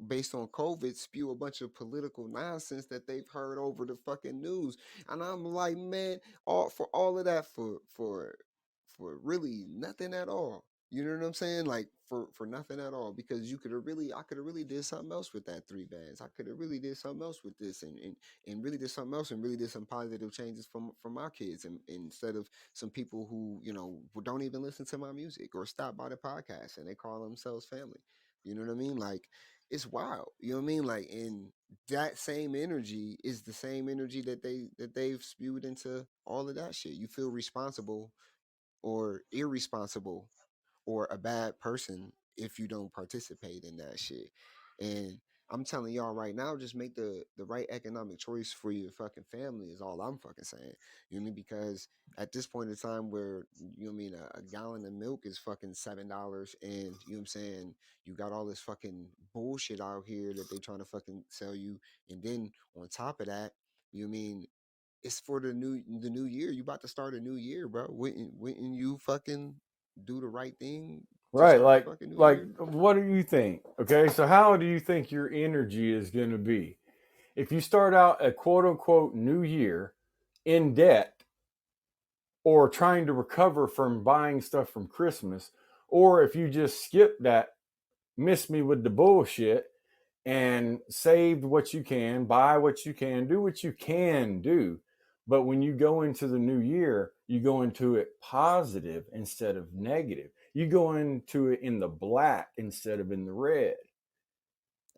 based on COVID spew a bunch of political nonsense that they've heard over the fucking news. And I'm like, man, all of that for really nothing at all. You know what I'm saying? Like for nothing at all. Because I could have really did something else with that 3 bands. I could have really did something else with this and really did something else and really did some positive changes from our kids and instead of some people who don't even listen to my music or stop by the podcast and they call themselves family. You know what I mean? Like it's wild. You know what I mean? Like and that same energy is the same energy that they've spewed into all of that shit. You feel responsible or irresponsible or a bad person if you don't participate in that shit. And I'm telling y'all right now, just make the right economic choice for your fucking family is all I'm fucking saying. You know what I mean? Because at this point in time where you know what I mean a gallon of milk is fucking $7 and you know what I'm saying, you got all this fucking bullshit out here that they trying to fucking sell you. And then on top of that, you know what I mean, it's for the new year. You about to start a new year, bro. Wouldn't you fucking do the right thing to Right, start the fucking new like year? what do you think? Okay, so how do you think your energy is going to be if you start out a quote unquote new year in debt or trying to recover from buying stuff from Christmas, or if you just skip that, miss me with the bullshit, and save what you can, buy what you can, do what you can do. But when you go into the new year, you go into it positive instead of negative. You go into it in the black instead of in the red.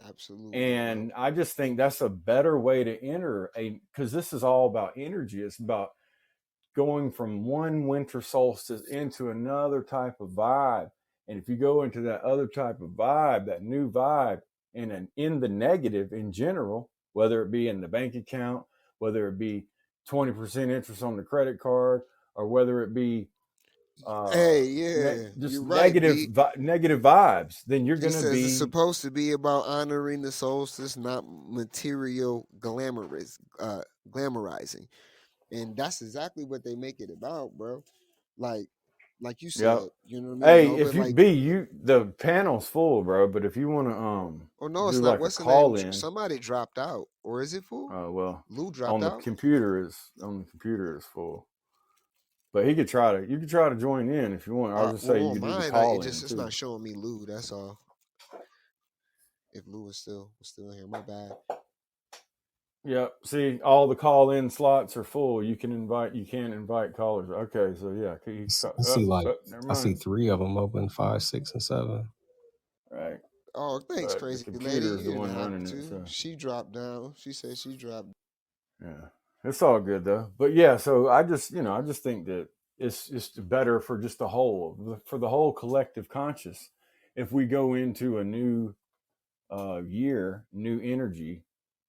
Absolutely, bro. And I just think that's a better way to enter because this is all about energy. It's about going from one winter solstice into another type of vibe. And if you go into that other type of vibe, that new vibe, and in the negative in general, whether it be in the bank account, whether it be 20% interest on the credit card, or whether it be Hey, yeah, just you're right, B. negative vibes, then you're He gonna says it's be supposed to be about honoring the solstice, not material glamorizing. And that's exactly what they make it about, bro. Like like you yep. said, you know what I mean, Hey, Nova? if you Like, be you, the panel's full, bro. But if you want to oh no, it's do not. like a What's the name? call in, Somebody dropped out. Or is it full? well, Lou dropped on the out? computer is full. But you could try to join in if you want. I'll just say Well, you on could do the mine, call in it's too. not showing me Lou. That's all. If Lou was still here, my bad. Yep. See, all the call in slots are full. You can't invite callers. Okay, so yeah, I see like never I see mind. 3 of them open, 5, 6, and 7. Right. Oh, thanks, But the crazy lady. computer is You the didn't one have running it, to. so She dropped down. She said she dropped. yeah. It's all good though. But yeah, so I just think that it's just better for just for the whole collective conscious if we go into a new year, new energy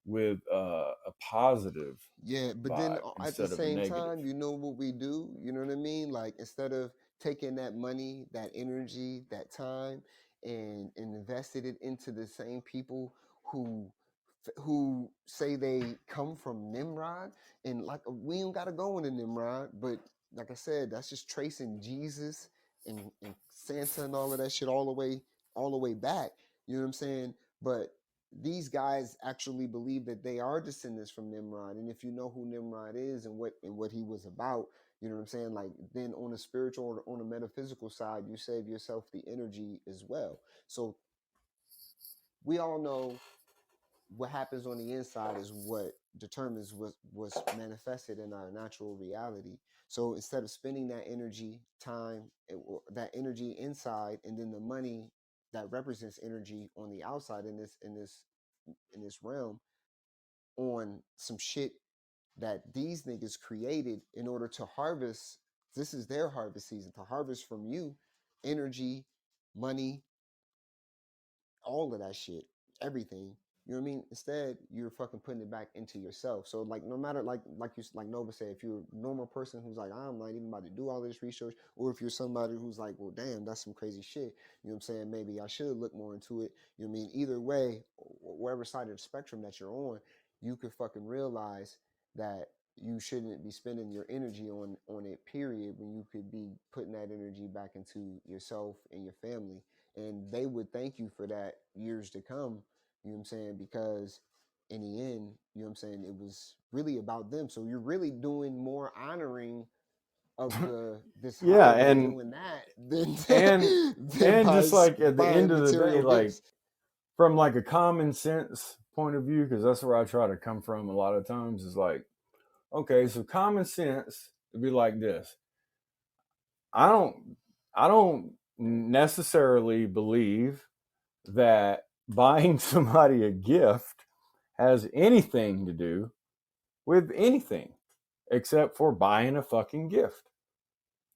with a positive Yeah, but then vibe at the instead of a same negative. time, you know what we do? You know what I mean? Like instead of taking that money, that energy, that time, and invested it into the same people who who say they come from Nimrod, and like we don't gotta go into Nimrod, but like I said, that's just tracing Jesus and Santa and all of that shit all the way back. You know what I'm saying? But these guys actually believe that they are descendants from Nimrod. And if you know who Nimrod is and what he was about, you know what I'm saying? Like then on a spiritual or on a metaphysical side, you save yourself the energy as well. So we all know what happens on the inside is what determines what's manifested in our natural reality. So instead of spending that energy, time, that energy inside, and then the money that represents energy on the outside in this realm on some shit that these niggas created in order to harvest. This is their harvest season to harvest from you energy, money, all of that shit, everything. You know what I mean? Instead, you're fucking putting it back into yourself. So like, no matter like Nova said, if you're a normal person who's like, I'm not even about to do all this research, or if you're somebody who's like, well, damn, that's some crazy shit. You know what I'm saying? Maybe I should look more into it. You know what I mean? Either way, whatever side of the spectrum that you're on, you could fucking realize that you shouldn't be spending your energy on it. Period. When you could be putting that energy back into yourself and your family, and they would thank you for that years to come. You know what I'm saying? Because in the end, you know what I'm saying, it was really about them. So you're really doing more honoring of this Yeah, holiday and doing that than and by just like at the buying end of the day, material like gifts. from like a common sense point of view, because that's where I try to come from a lot of times, is like, okay, so common sense would be like this. I don't necessarily believe that buying somebody a gift has anything to do with anything except for buying a fucking gift.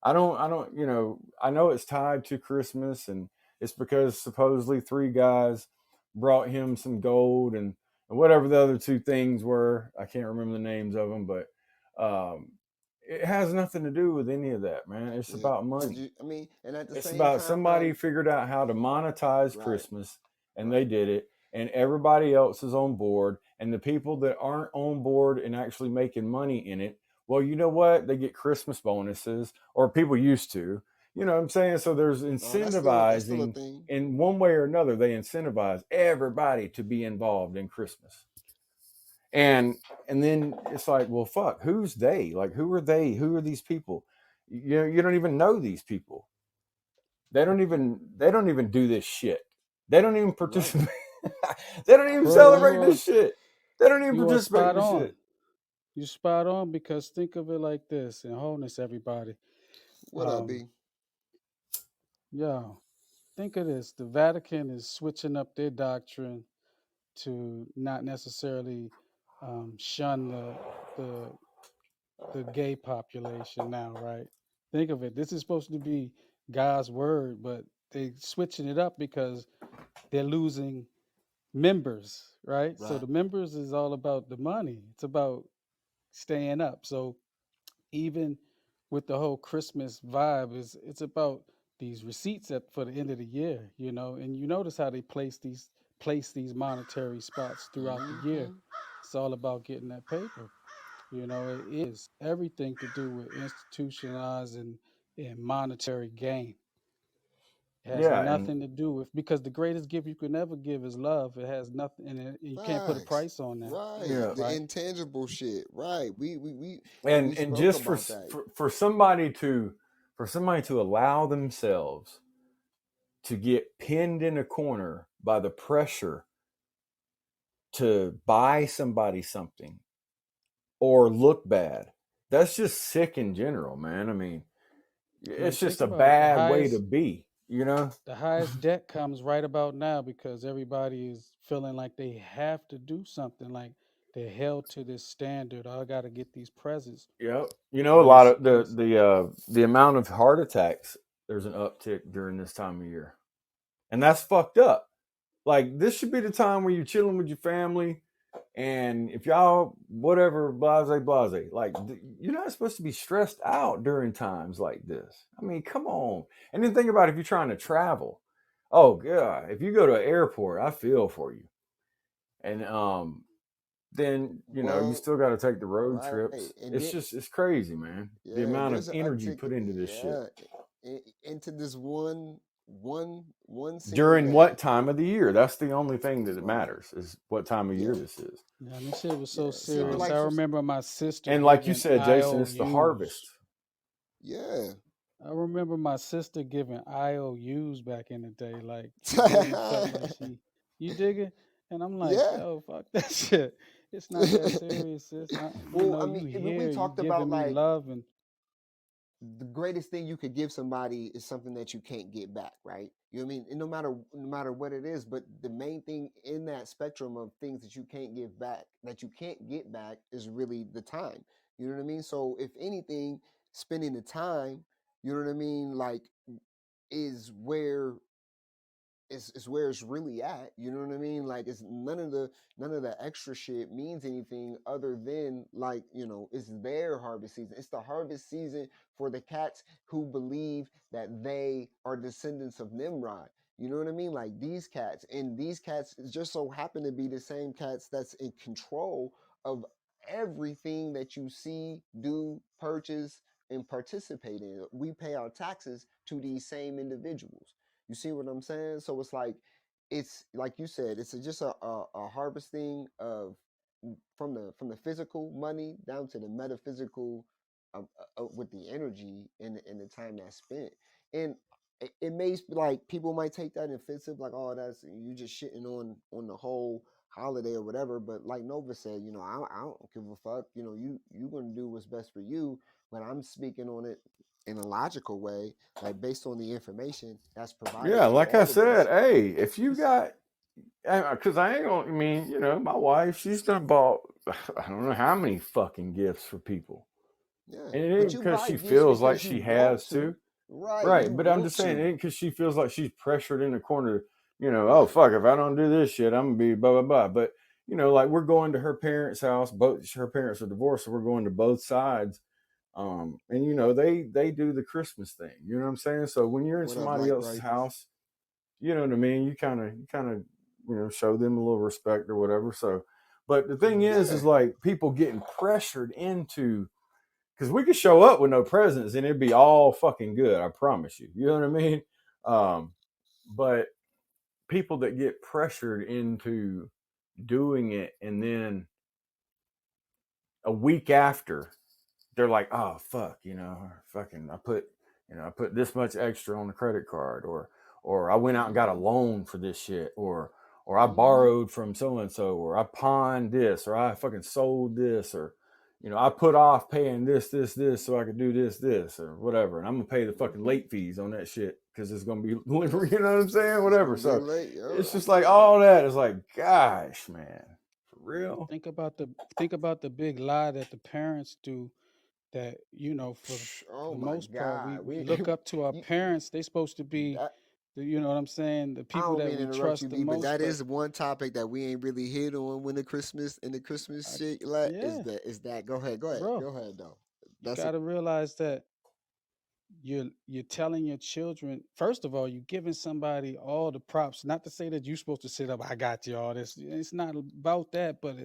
I don't, I know it's tied to Christmas, and it's because supposedly three guys brought him some gold and whatever the other two things were. I can't remember the names of them, but it has nothing to do with any of that, man. It's Yeah. about money. I mean, and at the It's same about time, somebody figured out how to monetize right, Christmas, and right. they did it, and everybody else is on board. And the people that aren't on board and actually making money in it, well, you know what? They get Christmas bonuses, or people used to. You know what I'm saying? So there's No, that's still a incentivizing thing. in one way or another. They incentivize everybody to be involved in Christmas. And then it's like, well, fuck, who's they? Like, who are they? Who are these people? You don't even know these people. They don't even do this shit. They don't even Right. participate. They don't even Bro, celebrate you this shit. They don't even are participate in spot this on. shit. You spot on, because think of it like this, and wholeness, everybody. What up, B? Yo, think of this: the Vatican is switching up their doctrine to not necessarily shun the gay population now, right? Think of it. This is supposed to be God's word, but they switching it up because they're losing members, right? So Right. the members is all about the money. It's about staying up. So even with the whole Christmas vibe, it's about these receipts for the end of the year, and you notice how they place these monetary spots throughout the year. It's all about getting that paper. It is everything to do with institutionalizing and monetary gain. It has Yeah, and nothing to do with, because the greatest gift you can ever give is love. It has nothing, and you can't put a Facts. price on that, Right. yeah, The right? intangible shit. Right. We and spoke just for about that. for somebody to allow themselves to get pinned in a corner by the pressure to buy somebody something or look bad, that's just sick in general, man. I mean, Man, it's think just a about it. The bad way to highest be, the highest debt comes right about now because everybody is feeling like they have to do something, like they're held to this standard. I got to get these presents, Yep. A but lot it's of the amount of heart attacks, there's an uptick during this time of year. And that's fucked up. Like, this should be the time where you're chilling with your family, and if y'all whatever blase, like, you're not supposed to be stressed out during times like this. I mean, come on. And then think about if you're trying to travel. Oh god, if you go to an airport, I feel for you. And then you Well, still got to take the road right. trips. And It's crazy, man. The yeah, amount of there's an energy uptick. put into this shit. Into this one single During day. what time of the year? That's the only thing that Right. matters, is what time of year Yeah. this is. Yeah, and this shit was so Yeah. See, but serious. like I for remember my sister And like you giving said, Jason, it's the IOUs. harvest. yeah. I remember my sister giving IOUs back in the day. Like, she really felt like you dig it? And I'm like, Yeah. yo, fuck that shit. It's not that serious, sis. Well, I You mean, we here, you talked about giving me like love, and the greatest thing you could give somebody is something that you can't get back, right? You know what I mean? And no matter what it is, but the main thing in that spectrum of things that you can't give back, that you can't get back, is really the time. You know what I mean? So if anything, spending the time, you know what I mean, like, is where is where it's really at. You know what I mean? Like, it's none of the extra shit means anything other than, like, it's their harvest season. It's the harvest season for the cats who believe that they are descendants of Nimrod. You know what I mean? Like, these cats, and these cats just so happen to be the same cats that's in control of everything that you see, do, purchase, and participate in. We pay our taxes to these same individuals. You see what I'm saying? So it's like you said, it's just a harvesting of, from the physical money down to the metaphysical, with the energy and the time that's spent. And it may, like, people might take that offensive, like, oh, that's, you just shitting on the whole holiday or whatever. But like Nova said, I don't give a fuck. You gonna do what's best for you. But I'm speaking on it in a logical way, like, based on the information that's provided Yeah, to like I all of said, us. hey, if you It's got, because I ain't gonna, I mean, my wife, she's done bought, I don't know how many fucking gifts for people. Yeah, And it but ain't you because buy she gifts feels like because you she want has to, to. right? You Right. But I'm want just saying, it to, ain't because she feels like she's pressured in the corner, oh, right? fuck, if I don't do this shit, I'm going to be blah, blah, blah. But, like, we're going to her parents' house. Both her parents are divorced, so we're going to both sides. And they do the Christmas thing. You know what I'm saying? So when you're in What up, somebody Light else's Bright? house, you know what I mean? You kind of, show them a little respect or whatever. So, but the thing is Yeah, like people getting pressured into, because we could show up with no presents and it'd be all fucking good. I promise you. You know what I mean? But people that get pressured into doing it and then a week after they're like, oh fuck, fucking I put this much extra on the credit card, or I went out and got a mm-hmm, loan for this shit, or I mm-hmm. borrowed from so and so, or I pawned this, or I fucking sold this, or I put off paying this so I could do this or whatever, and I'm gonna pay the fucking Mm-hmm. late fees on that shit because it's gonna be you know what I'm saying, It's whatever. gonna be So late, yo. it's I just like get it. all that is like, gosh, man, for real. Think about the big lie that the parents do, that for Oh the my most part we, God, we look up to our you, parents. They supposed to be that you know what I'm saying, the I people don't that mean to we interrupt you, trust the B, but most. that But is one topic that we ain't really hit on when the Christmas I, shit. Like, is yeah, that? Go ahead, bro, go ahead, though. you That's got it. to realize that you're telling your children, first of all, you're giving somebody all the props. Not to say that you're supposed to sit up, I got you all this. It's not about that, but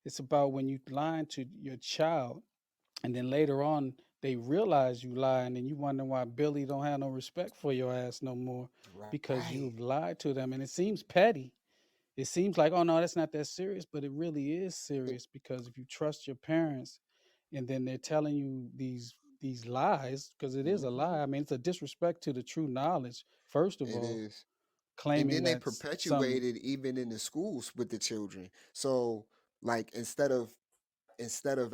it's about when you lying to your child, and then later on they realize you lying, and you wonder why Billy don't have no respect for your ass no more, because Right. you've lied to them. And it seems petty. It seems like, oh no, that's not that serious, but it really is It, serious, because if you trust your parents and then they're telling you these lies, because it is a mm-hmm. lie. I mean, it's a disrespect to the true knowledge, first of It all, is. And claiming then they that some perpetuated even in the schools with the children. So, like, instead of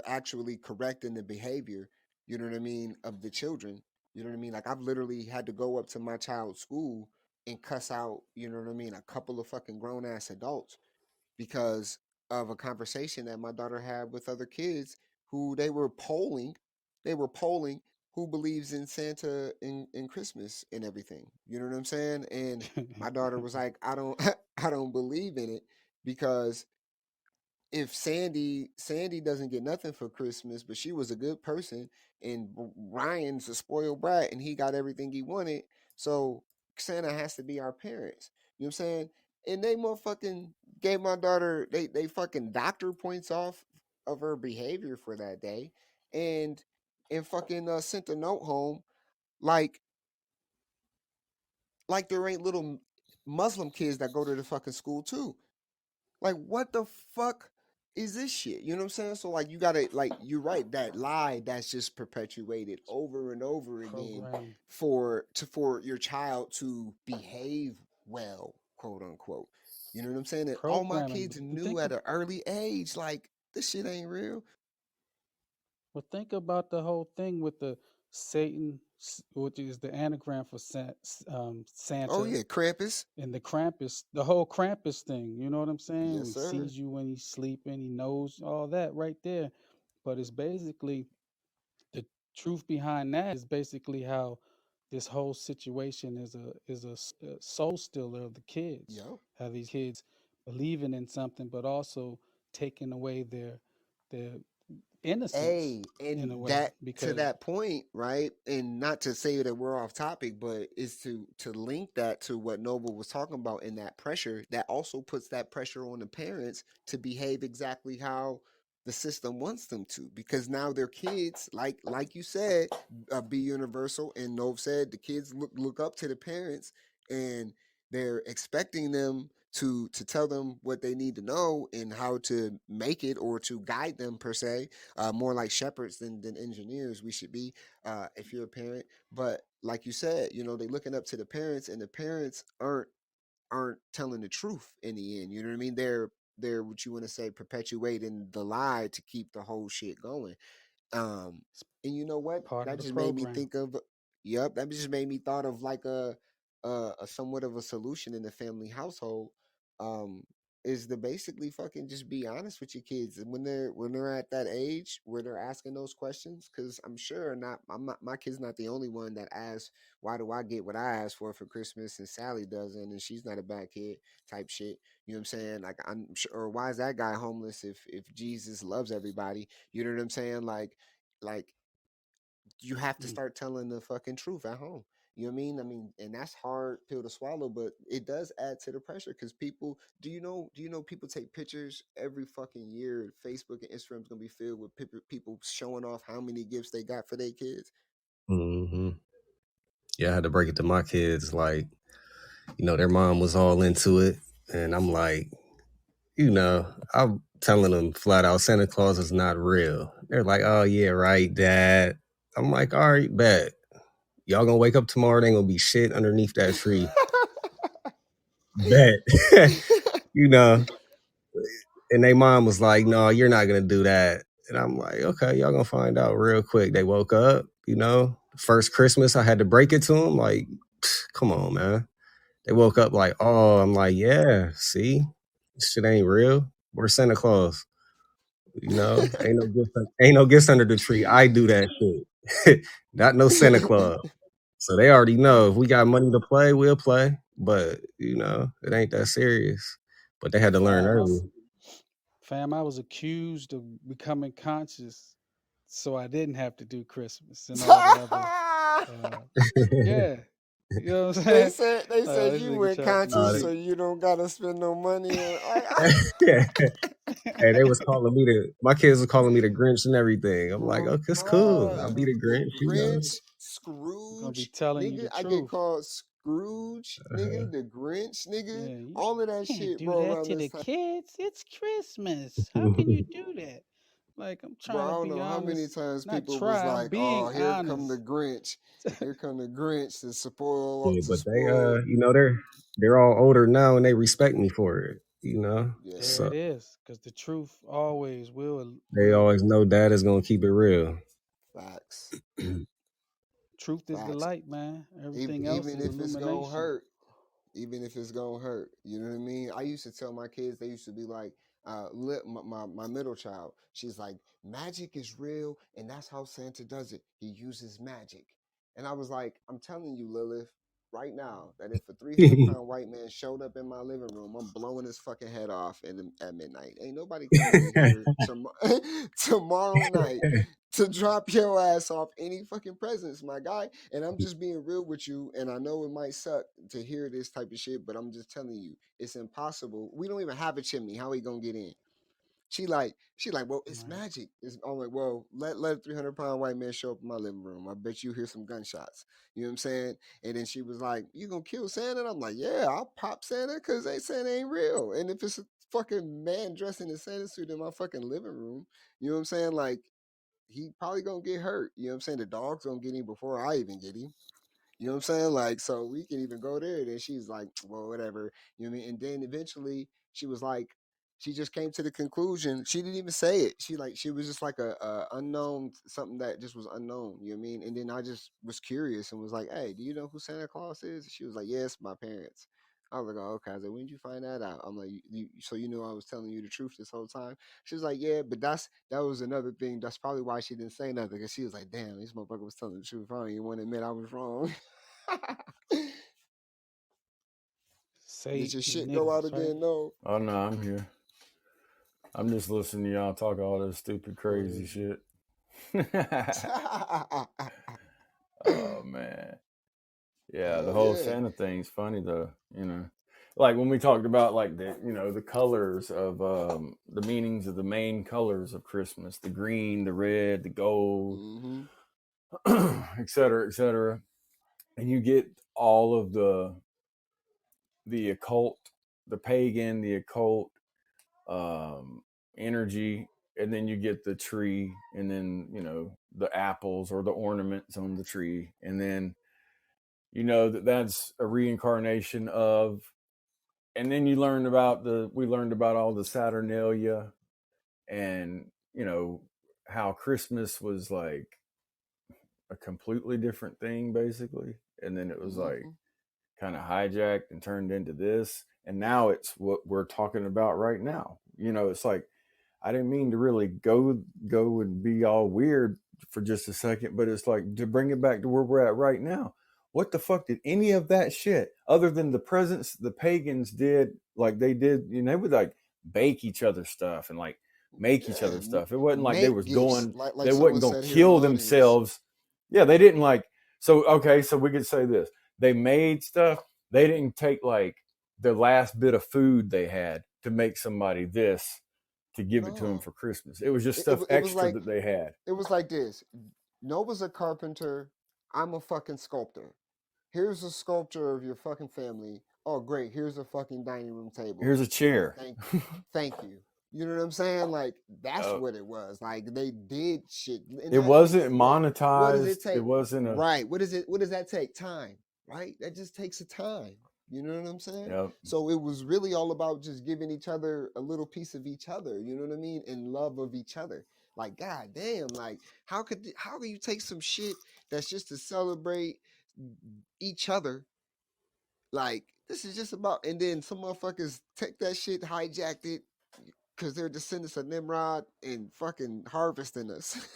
actually correcting the behavior, you know what I mean, of the children, you know what I mean? Like, I've literally had to go up to my child's school and cuss out, you know what I mean, a couple of fucking grown ass adults because of a conversation that my daughter had with other kids who they were polling who believes in Santa and Christmas and everything. You know what I'm saying? And my daughter was like, I don't I don't believe in it because if Sandy doesn't get nothing for Christmas, but she was a good person, and Ryan's a spoiled brat and he got everything he wanted, so Santa has to be our parents. You know what I'm saying? And they motherfucking gave my daughter they fucking doctor points off of her behavior for that day, and fucking sent a note home like there ain't little Muslim kids that go to the fucking school too. Like, what the fuck is this shit? You know what I'm saying? So, like, you gotta, like, you're right. That lie that's just perpetuated over and over again programmed for your child to behave well, quote unquote. You know what I'm saying? And all my programming. kids knew at an early age, like, this shit ain't real. But think about the whole thing with the Satan, which is the anagram for Oh Santa, yeah, Krampus. and the Krampus, the whole Krampus thing. You know what I'm saying? Yes, He sir. sees you when he's sleeping. He knows all that right there. But it's basically the truth behind that is basically how this whole situation is a soul stealer of the kids. Yo. How these kids believing in something, but also taking away their innocence Hey, in and a way that to because that point, right? And not to say that we're off topic, but is to link that to what Noble was talking about in that pressure. That also puts that pressure on the parents to behave exactly how the system wants them to, because now their kids, like you said, be universal. And Nov said the kids look up to the parents, and they're expecting them to tell them what they need to know and how to make it, or to guide them per se, more like shepherds than engineers we should be, if you're a parent. But like you said, they looking up to the parents, and the parents aren't telling the truth in the end. You know what I mean? They're what you want to say, perpetuating the lie to keep the whole shit going. it's And you know what? part of That the just made me program. think of, yep, that just made me thought of like a somewhat of a solution in the family household. Um, is to basically fucking just be honest with your kids, and when they're at that age where they're asking those questions, because I'm not my kid's not the only one that asks, why do I get what I asked for Christmas and Sally doesn't, and she's not a bad kid type shit. You know what I'm saying? Like, I'm sure, or why is that guy homeless if Jesus loves everybody? You know what I'm saying? Like you have to Mm. start telling the fucking truth at home. You know what I mean? I mean, and that's hard pill to swallow, but it does add to the pressure, because people, do you know people take pictures every fucking year? Facebook and Instagram's gonna be filled with people showing off how many gifts they got for their kids. Hmm. Yeah, I had to break it to my kids. Like, their mom was all into it. And I'm like, I'm telling them flat out, Santa Claus is not real. They're like, oh, yeah, right, Dad. I'm like, all right, bet. Y'all gonna wake up tomorrow, there ain't gonna be shit underneath that tree. Bet. you know. And they mom was like, no, you're not gonna do that. And I'm like, okay, y'all gonna find out real quick. They woke up, first Christmas, I had to break it to them. Like, come on, man. They woke up like, oh, I'm like, yeah, see, this shit ain't real. Where's Santa Claus? Ain't no gifts under the tree. I do that shit. Not no Santa Claus. So they already know if we got money to play, we'll play. But it ain't that serious. But they had to learn Fam, early. I was accused of becoming conscious, so I didn't have to do Christmas and all the other. Yeah, you know what I'm They saying? said they said This you nigga went tried to Nah, conscious, use so you don't gotta spend no money. yeah. Hey, they was calling me my kids were calling me the Grinch and everything. I'm like, oh, it's cool. I'll be the The Grinch. Grinch, gonna be Scrooge, telling you nigga. the I get truth. called Scrooge, nigga. The Grinch, nigga. Yeah, you All of that can't shit, do bro. that Around to this the time, kids. It's Christmas. How can you do that? Like, I'm bro. trying I to don't be know how many honest. times Not people was try, I'm like, "Oh, being here come the honest. Grinch. Here come the Grinch to spoil Yeah, to but they spoil." they're all older now and they respect me for it. Yeah, There So it is. Because the truth always will they win. always know dad is gonna keep it real. facts, Truth is the facts. light, man. Even Everything else even is if it's gonna illumination. hurt, even if it's gonna hurt. You know what I mean? I used to tell my kids, they used to be like, my middle child, she's like, magic is real, and that's how Santa does it. He uses magic. And I was like, I'm telling you, Lilith, right now, that if a 300-pound white man showed up in my living room, I'm blowing his fucking head off at midnight. Ain't nobody coming in here tomorrow night to drop your ass off any fucking presents, my guy. And I'm just being real with you. And I know it might suck to hear this type of shit, but I'm just telling you, it's impossible. We don't even have a chimney. How we gonna get in? She like, well, it's Right. magic. I'm like, well, let a 300-pound white man show up in my living room. I bet you hear some gunshots. You know what I'm saying? And then she was like, you gonna kill Santa? And I'm like, yeah, I'll pop Santa because Santa ain't real. And if it's a fucking man dressed in a Santa suit in my fucking living room, you know what I'm saying? Like, he probably gonna get hurt. You know what I'm saying? The dog's gonna get him before I even get him. You know what I'm saying? Like, so we can even go there. Then she's like, well, whatever. You know what I mean? And then eventually she was like, she just came to the conclusion. She didn't even say it. She was just like a unknown, something that just was unknown. You know what I mean? And then I just was curious and was like, "Hey, do you know who Santa Claus is?" She was like, "Yes, my parents." I was like, "Oh, okay." I was like, "When did you find that out?" I'm like, "So you knew I was telling you the truth this whole time?" She was like, "Yeah, but that was another thing. That's probably why she didn't say nothing, because she was like, damn, this motherfucker was telling the truth. I don't even want to admit I was wrong." Did Saint your shit go out ignitus, right? again? No. Oh no, I'm here. I'm just listening to y'all talk all this stupid, crazy Crazy. shit. Oh man. Yeah, the Hell whole yeah. Santa thing's funny though, Like when we talked about like the colors of the meanings of the main colors of Christmas, the green, the red, the gold, Mm-hmm. et cetera, et cetera. And you get all of the occult, the pagan, the occult energy, and then you get the tree, and then the apples or the ornaments on the tree, and then that's a reincarnation of, and then we learned about all the Saturnalia, and how Christmas was like a completely different thing basically, and then it was like Mm-hmm. kind of hijacked and turned into this, and now it's what we're talking about right now. It's like, I didn't mean to really go and be all weird for just a second, but it's like to bring it back to where we're at right now. What the fuck did any of that shit, other than the presents the pagans did, like they did, they would like bake each other stuff and like make each Yeah. other stuff. It wasn't like they Make was gifts, going, like they someone wasn't going said to here in the kill audience. themselves. Yeah, they didn't like, so okay, so we could say this. They made stuff. They didn't take like the last bit of food they had to make somebody this to give it to him No. for Christmas. It was just It, it, stuff wa- extra that they had. it was like this. Nova's a carpenter. I'm a fucking sculptor. Here's a sculpture of your fucking family. Oh, great. Here's a fucking dining room table. Here's a chair. Thank you. You know what I'm saying? Like, that's Uh, what it was. Like, they did shit. And it wasn't what does monetized. it take? It wasn't a. Right. What does that take? Time. Right? That just takes a time. You know what I'm saying? Yep. So it was really all about just giving each other a little piece of each other. You know what I mean? And love of each other. Like, god damn, like how can you take some shit that's just to celebrate each other? Like, this is just about, and then some motherfuckers take that shit, hijacked it, because they're descendants of Nimrod and fucking harvesting us.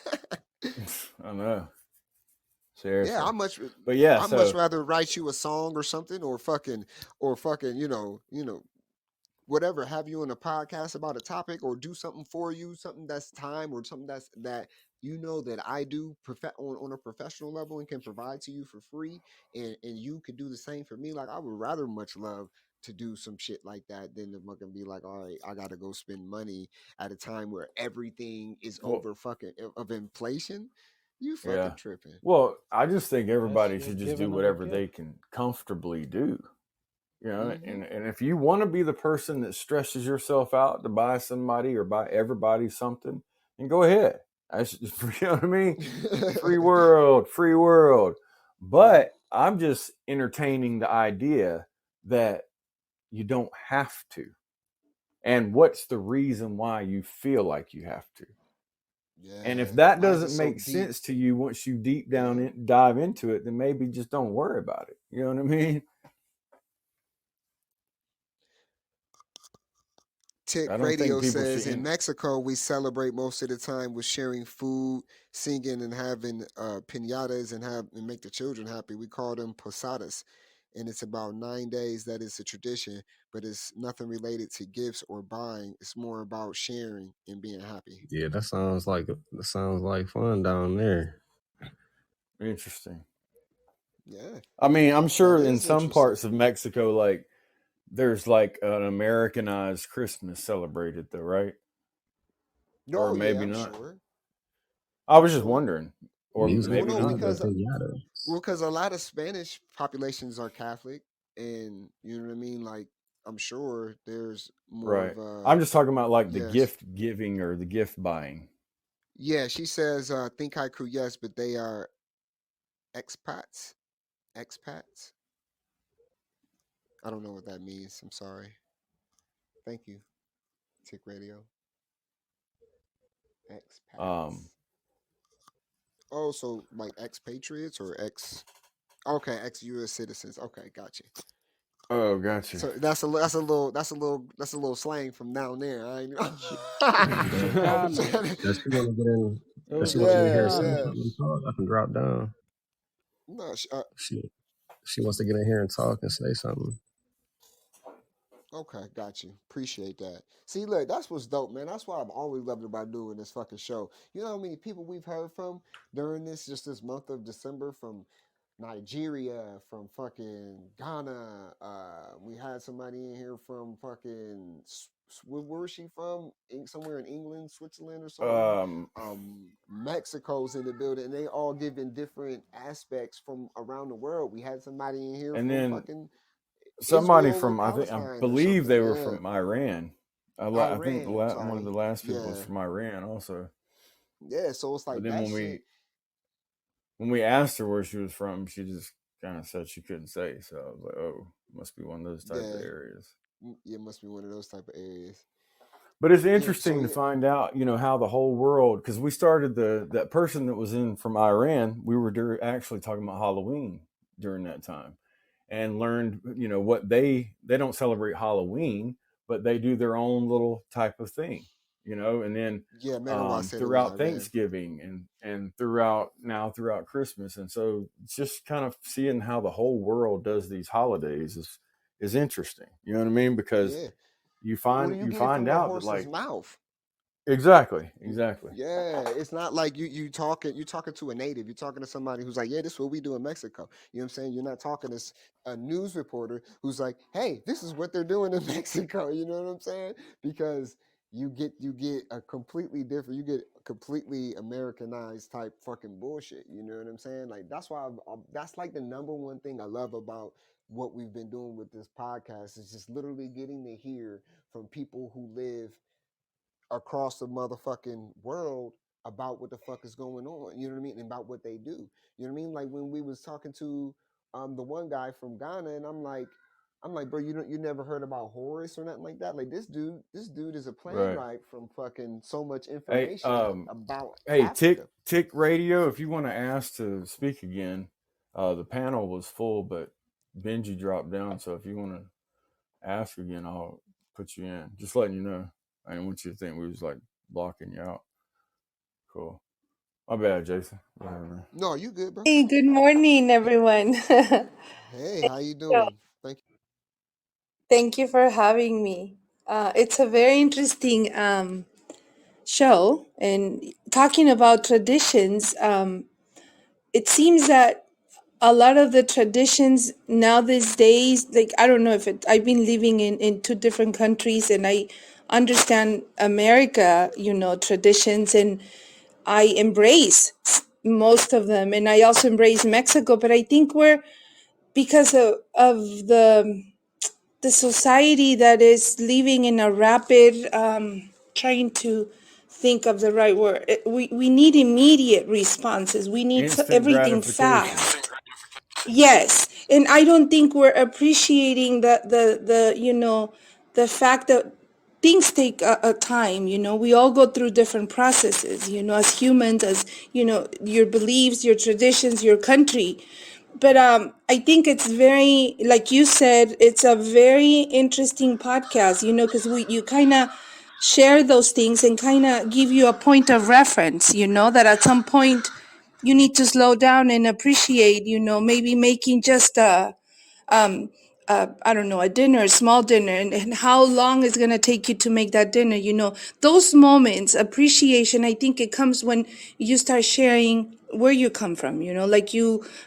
I know. Seriously. Yeah, But yeah, I much rather write you a song or something, or fucking, whatever, have you on a podcast about a topic, or do something for you, something that's time, or something that that I do on a professional level and can provide to you for free, and you could do the same for me. Like, I would rather much love to do some shit like that than to fucking be like, all right, I gotta go spend money at a time where everything is over fucking of inflation. You fucking yeah. tripping. Well, I just think everybody That's should just just do giving them a whatever they gift. can comfortably do. Mm-hmm. And if you want to be the person that stresses yourself out to buy somebody or buy everybody something, then go ahead. That's just, you know what I mean? Free world. But I'm just entertaining the idea that you don't have to. And what's the reason why you feel like you have to? And if Yeah. that Why is it doesn't so make deep? sense to you once you deep down Yeah. dive into it, then maybe just don't worry about it. You know what I mean? Tick I don't think Radio people says, in should. Mexico we celebrate most of the time with sharing food, singing, and having pinatas and make the children happy. We call them posadas, and it's about 9 days. That is a tradition, but it's nothing related to gifts or buying. It's more about sharing and being happy. Yeah, that sounds like fun down there. Interesting. Yeah, I mean, I'm that sure in is some interesting. parts of Mexico, like there's like an Americanized Christmas celebrated, though, right? Or Oh yeah, maybe I'm not. sure. I I'm was just sure. wondering, or Music, Well, maybe no, not. music, Though. because a lot of Spanish populations are Catholic, and you know what I mean. Like, I'm sure there's more Right. of I'm just talking about like the yes. gift giving or the gift buying. Yeah, she says, think haiku, yes, but they are expats. Expats? I don't know what that means. I'm sorry. Thank you. Tick Radio. Expats. Um, Oh, so like expatriates or ex? Okay, ex-U.S. citizens. Okay, gotcha. oh, gotcha. So that's a little slang from down there. I ain't know. I'm Chicano. trying Does she want to get in? Does Those she are want to get in here and say yeah. Chicanos. something? Talk? I can drop down. No, She wants to get in here and talk and say something. okay, got you. Appreciate that. See, look, that's what's dope, man. That's what I've always loved about doing this fucking show. You know how many people we've heard from during this month of December, from Nigeria, from fucking Ghana. We had somebody in here from fucking where was she from? Somewhere in England, Switzerland, or something. Mexico's in the building, and they all giving different aspects from around the world. We had somebody in here and from then fucking somebody Israel or from I Palestine or believe they something. were Yeah, from Iran. I think Iran. one of Sorry. the last people was Yeah, from Iran also. yeah. So it's But like then that when shit. we asked her where she was from, she just kind of said she couldn't say. So I was like, oh, must be one of those type of Yeah, areas. it must be one of those type of areas. But it's Yeah. So interesting to find out, how the whole world, because we started that person that was in from Iran. We were actually talking about Halloween during that time, and learned, what they don't celebrate Halloween, but they do their own little type of thing, and then yeah, Manawa said it was throughout Iran. Thanksgiving and throughout Christmas, and so just kind of seeing how the whole world does these holidays is interesting. You know what I mean? Because Yeah. you What do find you get find from the out that, horse's like, mouth? exactly. Yeah, it's not like you talking to a native. You're talking to somebody who's like, yeah, this is what we do in Mexico. You know what I'm saying? You're not talking to a news reporter who's like, hey, this is what they're doing in Mexico. You know what I'm saying? Because you get a completely different, you get completely Americanized type fucking bullshit. You know what I'm saying? Like that's why that's like the number one thing I love about what we've been doing with this podcast is just literally getting to hear from people who live across the motherfucking world about what the fuck is going on. You know what I mean? And about what they do. You know what I mean? Like when we was talking to the one guy from Ghana, and I'm like, bro, you never heard about Horus or nothing like that? Like this dude is a Right. playwright from fucking so much Hey, information about hey, Africa. Tick Radio, if you want to ask to speak again, the panel was full, but Benji dropped down. So if you want to ask again, I'll put you in. Just letting you know. I didn't want you to think we was like blocking you out. Cool. My bad, Jason. Whatever, man. No, you good, bro? Hey, good morning, everyone. Hey, how you doing? Thank Thank you for having me. It's a very interesting show, and talking about traditions. It seems that a lot of the traditions now these days, like I don't know if it. I've been living in two different countries, and I understand America, traditions, and I embrace most of them, and I also embrace Mexico. But I think because of the society that is living in a rapid trying to think of the right word, we need immediate responses. We need Instant everything gratification. fast. Yes, and I don't think we're appreciating the fact that things take a time. We all go through different processes, as humans, as your beliefs, your traditions, your country. But I think it's very, like you said, it's a very interesting podcast, because you kind of share those things and kind of give you a point of reference, that at some point you need to slow down and appreciate, maybe making just I don't know, a dinner, a small dinner, and how long it's going to take you to make that dinner. Those moments, appreciation, I think it comes when you start sharing where you come from, like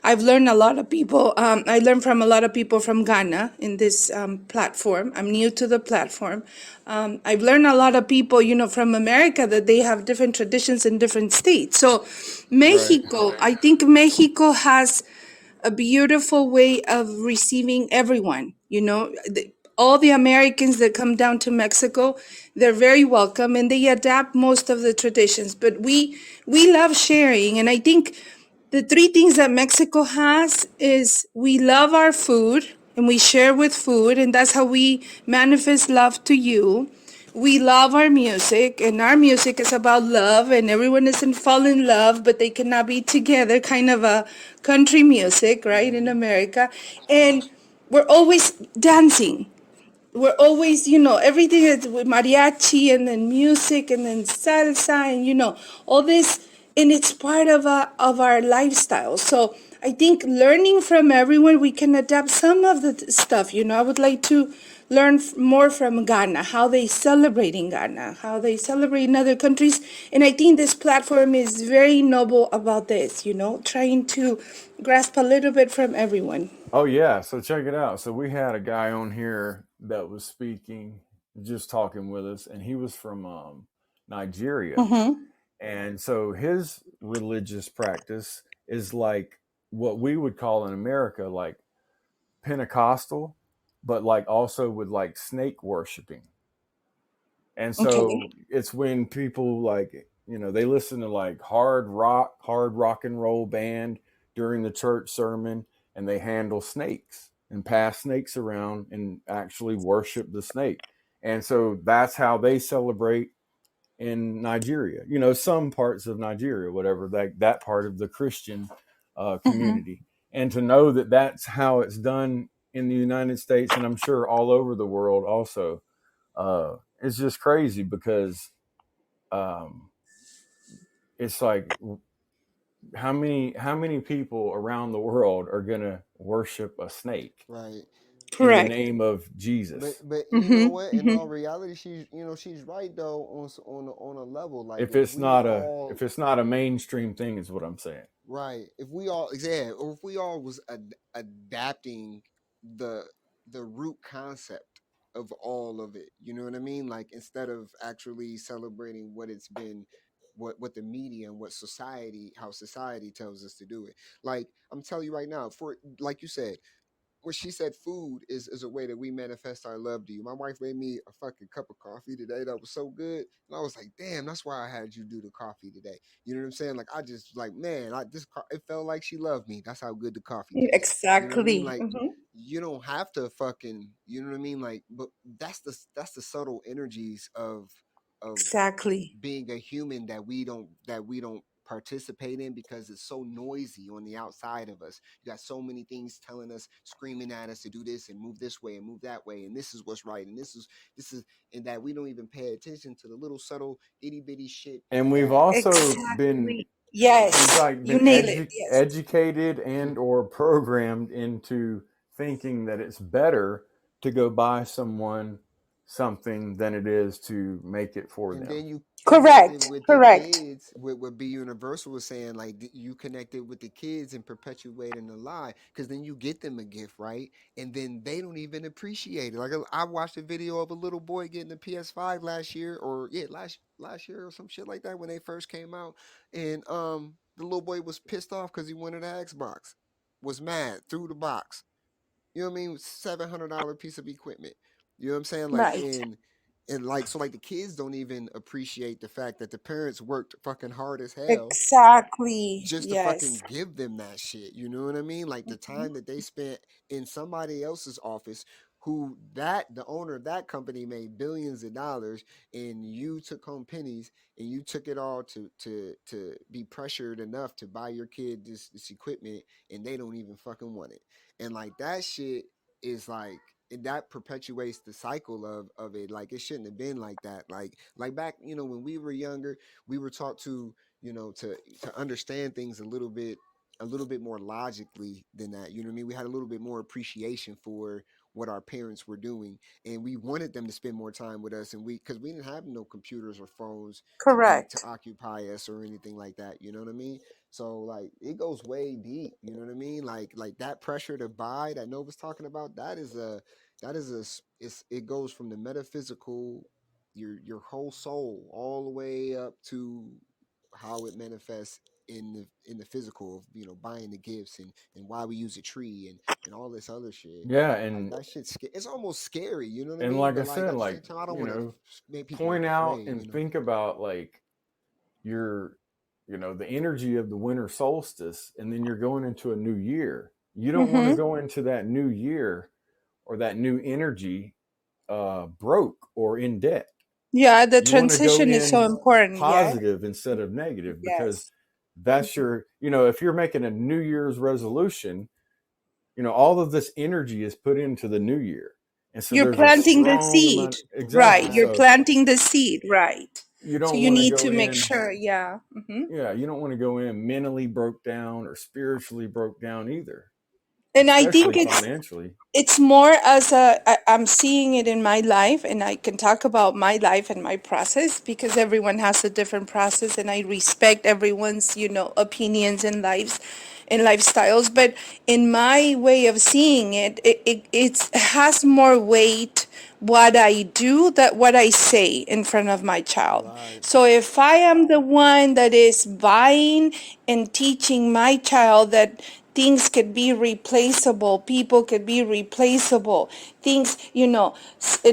I've learned a lot of people. I learned from a lot of people from Ghana in this platform. I'm new to the platform. I've learned a lot of people, from America, that they have different traditions in different states. So Mexico, I think Mexico has a beautiful way of receiving everyone. All the Americans that come down to Mexico, they're very welcome, and they adapt most of the traditions. But we love sharing, and I think the three things that Mexico has is we love our food and we share with food, and that's how we manifest love to you. we love our music, and our music is about love, and everyone isn't fall in love, but they cannot be together, kind of a country music, right, in America. And we're always dancing. We're always, everything is with mariachi and then music and then salsa and all this, and it's part of our lifestyle. So I think learning from everyone, we can adapt some of the stuff. I would like to learn more from Ghana, how they celebrate in Ghana, how they celebrate in other countries, and I think this platform is very noble about this. Trying to grasp a little bit from everyone. Oh yeah, so check it out. So we had a guy on here that was speaking, just talking with us, and he was from Nigeria. Mm-hmm. And so his religious practice is like what we would call in America like Pentecostal, but like also with like snake worshiping. And Okay. so it's when people like, they listen to like hard rock and roll band during the church sermon, and they handle snakes and pass snakes around and actually worship the snake. And so that's how they celebrate in Nigeria. Some parts of Nigeria, whatever, that part of the Christian Mm-hmm. community. And to know that that's how it's done in the United States, and I'm sure all over the world also, it's just crazy because it's like how many people around the world are gonna worship a snake Right. in the Correct. name of Jesus? But you know what? Mm-hmm. In all Mm-hmm. reality, she's right though on a level. Like If if it's we not all a mainstream thing, is what I'm saying. right, if we all or if we all was adapting the root concept of all of it, you know what I mean? Like instead of actually celebrating what it's been, what the media and what society, how society tells us to do it. Like I'm telling you right now, for like you said, when she said food is a way that we manifest our love to you. My wife made me a fucking cup of coffee today that was so good. And I was like, damn, that's why I had you do the coffee today. You know what I'm saying? Like I just like, man, it felt like she loved me. That's how good the coffee tastes. You know what I mean? Exactly. Like Mm-hmm. you don't have to fucking, you know what I mean? Like, but that's the subtle energies of Exactly. being a human that we don't participate in because it's so noisy on the outside of us. You got so many things telling us, screaming at us to do this and move this way and move that way, and this is what's right, and this is, and that we don't even pay attention to the little subtle itty bitty shit And we've that also been Exactly. we've Yes. like You been nail it. Yes. educated and or programmed into thinking that it's better to go buy someone something than it is to make it for and them. then you connected Correct. with the Correct. kids with what B Universal was saying, like you connected with the kids and perpetuating the lie, because then you get them a gift, right? And then they don't even appreciate it. Like I watched a video of a little boy getting a PS5 last year, or yeah, last year or some shit like that when they first came out, and the little boy was pissed off because he wanted an Xbox, was mad, threw the box. You know what I mean? $700 piece of equipment. You know what I'm saying? Like Right. and like so like the kids don't even appreciate the fact that the parents worked fucking hard as hell Exactly. just to Yes. fucking give them that shit. You know what I mean? Like the time that they spent in somebody else's office, who the owner of that company made billions of dollars, and you took home pennies, and you took it all to be pressured enough to buy your kid this equipment, and they don't even fucking want it. And like that shit is like, and that perpetuates the cycle of it. Like it shouldn't have been like that. Like back, when we were younger, we were taught to, to understand things a little bit more logically than that. You know what I mean? We had a little bit more appreciation for what our parents were doing, and we wanted them to spend more time with us, and because we didn't have no computers or phones to Correct. occupy us or anything like that. You know what I mean? So like it goes way deep. You know what I mean? Like that pressure to buy that Nova's talking about, it goes from the metaphysical, your whole soul, all the way up to how it manifests in the physical of, buying the gifts, and why we use a tree, and all this other shit. Yeah, Like and that shit's it's almost scary, you know what I and mean? like I But like said, at the like, same time, I don't want to make people point out afraid, and think about like your the energy of the winter solstice, and then you're going into a new year. You don't want to Mm-hmm. go into that new year or that new energy broke or in debt. Yeah, the You want to go transition is so in important. Yeah. positive instead of negative, because Yes. that's your, if you're making a New Year's resolution, all of this energy is put into the new year. And so You're there's a planting the strong seed. amount. Right. Exactly. You're So planting the seed. Right. you So don't you want to need go to make in, sure. Yeah. yeah, you don't want to go in mentally broke down or spiritually broke down either, And I think especially financially. it's more as I'm seeing it in my life, and I can talk about my life and my process because everyone has a different process, and I respect everyone's opinions and lives and lifestyles. But in my way of seeing it, it has more weight what I do than what I say in front of my child. Right. So if I am the one that is buying and teaching my child that things could be replaceable, people could be replaceable, things, in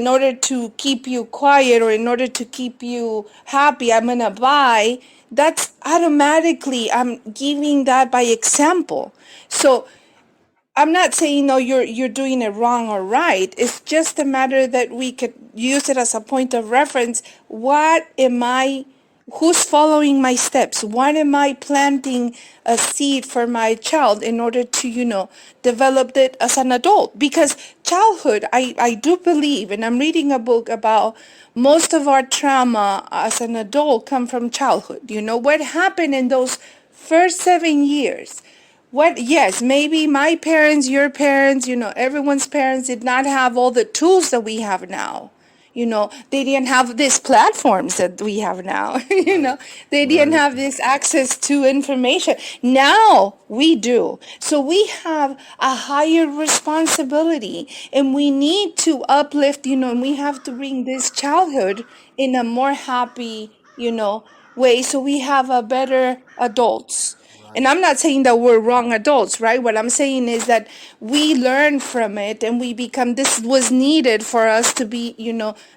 order to keep you quiet or in order to keep you happy, I'm gonna buy, that's automatically, I'm giving that by example. So I'm not saying no, you're doing it wrong or right. It's just a matter that we could use it as a point of reference. What am I? Who's following my steps? What am I planting a seed for my child in order to, develop it as an adult? Because childhood, I do believe, and I'm reading a book about most of our trauma as an adult come from childhood. What happened in those first 7 years? What, yes, maybe my parents, your parents, everyone's parents did not have all the tools that we have now. They didn't have these platforms that we have now. Right. They didn't Right. have this access to information. Now we do. So we have a higher responsibility and we need to uplift, and we have to bring this childhood in a more happy, way so we have a better adults. And Right. I'm not saying that we're wrong adults, right? What I'm saying is that we learn from it and we become, this was needed for us to be,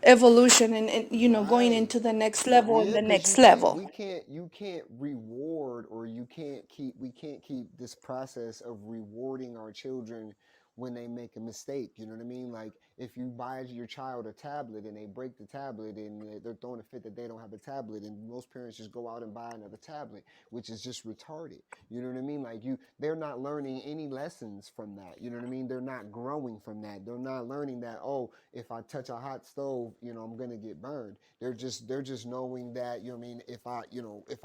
evolution and going Right. into the next level and Yeah, the because next level. you can't reward, or we can't keep this process of rewarding our children when they make a mistake. You know what I mean? Like if you buy your child a tablet and they break the tablet and they're throwing a fit that they don't have a tablet, and most parents just go out and buy another tablet, which is just retarded. You know what I mean? Like they're not learning any lessons from that. You know what I mean? They're not growing from that. They're not learning that, oh, if I touch a hot stove, I'm gonna get burned. They're just knowing that, you know what I mean, if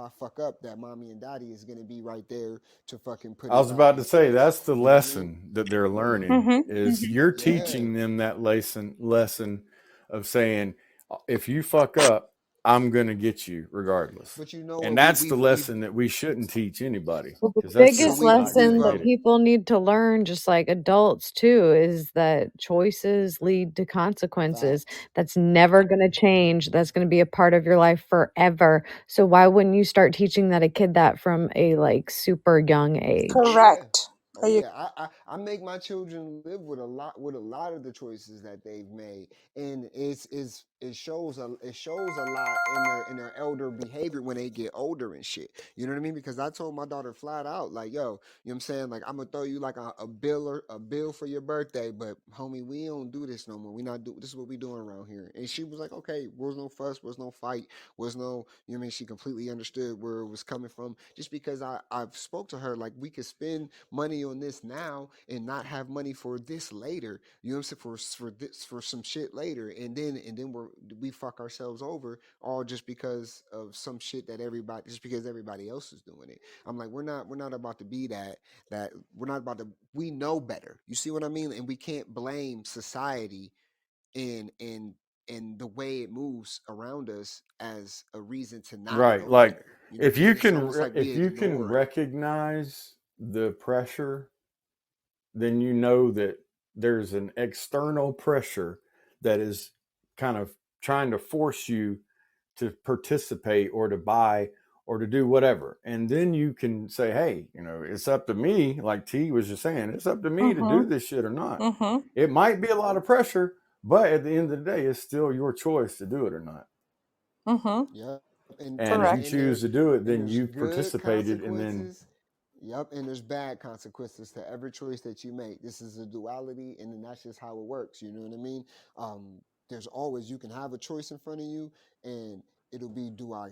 I fuck up, that mommy and daddy is gonna be right there to fucking put I it was back about in to say place. that's the You know what I mean? lesson that they're learning, Mm-hmm. is you're Yeah. teaching them that lesson of saying, if you fuck up, I'm going to get you regardless. But you know And what, that's the we've lesson that we shouldn't teach anybody, Well, the because that's so biggest just we not we've lesson going to that get it. people need to learn, just like adults too, is that choices lead to consequences. facts. That's never going to change. That's going to be a part of your life forever. So why wouldn't you start teaching that a kid that from a super young age? Yeah. Correct. Oh yeah. I make my children live with a lot of the choices that they've made, and it shows a lot in their elder behavior when they get older and shit. You know what I mean? Because I told my daughter flat out, like, yo, you know what I'm saying? Like, I'm gonna throw you like a bill for your birthday, but homie, we don't do this no more. We not do this is what we doing around here. And she was like, okay, was no fuss, was no fight, was no, you know what I mean? She completely understood where it was coming from, just because I've spoke to her like we could spend money on this now and not have money for this later. You know what I'm saying? For some shit later, and then we fuck ourselves over, all just because of some shit that just because everybody else is doing it. I'm like, we're not about to be that we're not about to. We know better. You see what I mean? And we can't blame society and the way it moves around us as a reason to not Right. know Like better. You know what I mean? It's almost like we if you can ignore it. recognize the pressure, then you know that there's an external pressure that is kind of trying to force you to participate or to buy or to do whatever. And then you can say, hey, it's up to me, like T was just saying, it's up to me to do Mm-hmm. this shit or not. Mm-hmm. It might be a lot of pressure, but at the end of the day, it's still your choice to do it or not. Mm-hmm. Yeah. And if you Correct. choose to do it, And then there's you've good participated. And then, consequences. Yep, and there's bad consequences to every choice that you make. This is a duality, and then that's just how it works. You know what I mean? there's always, you can have a choice in front of you, and it'll be, do I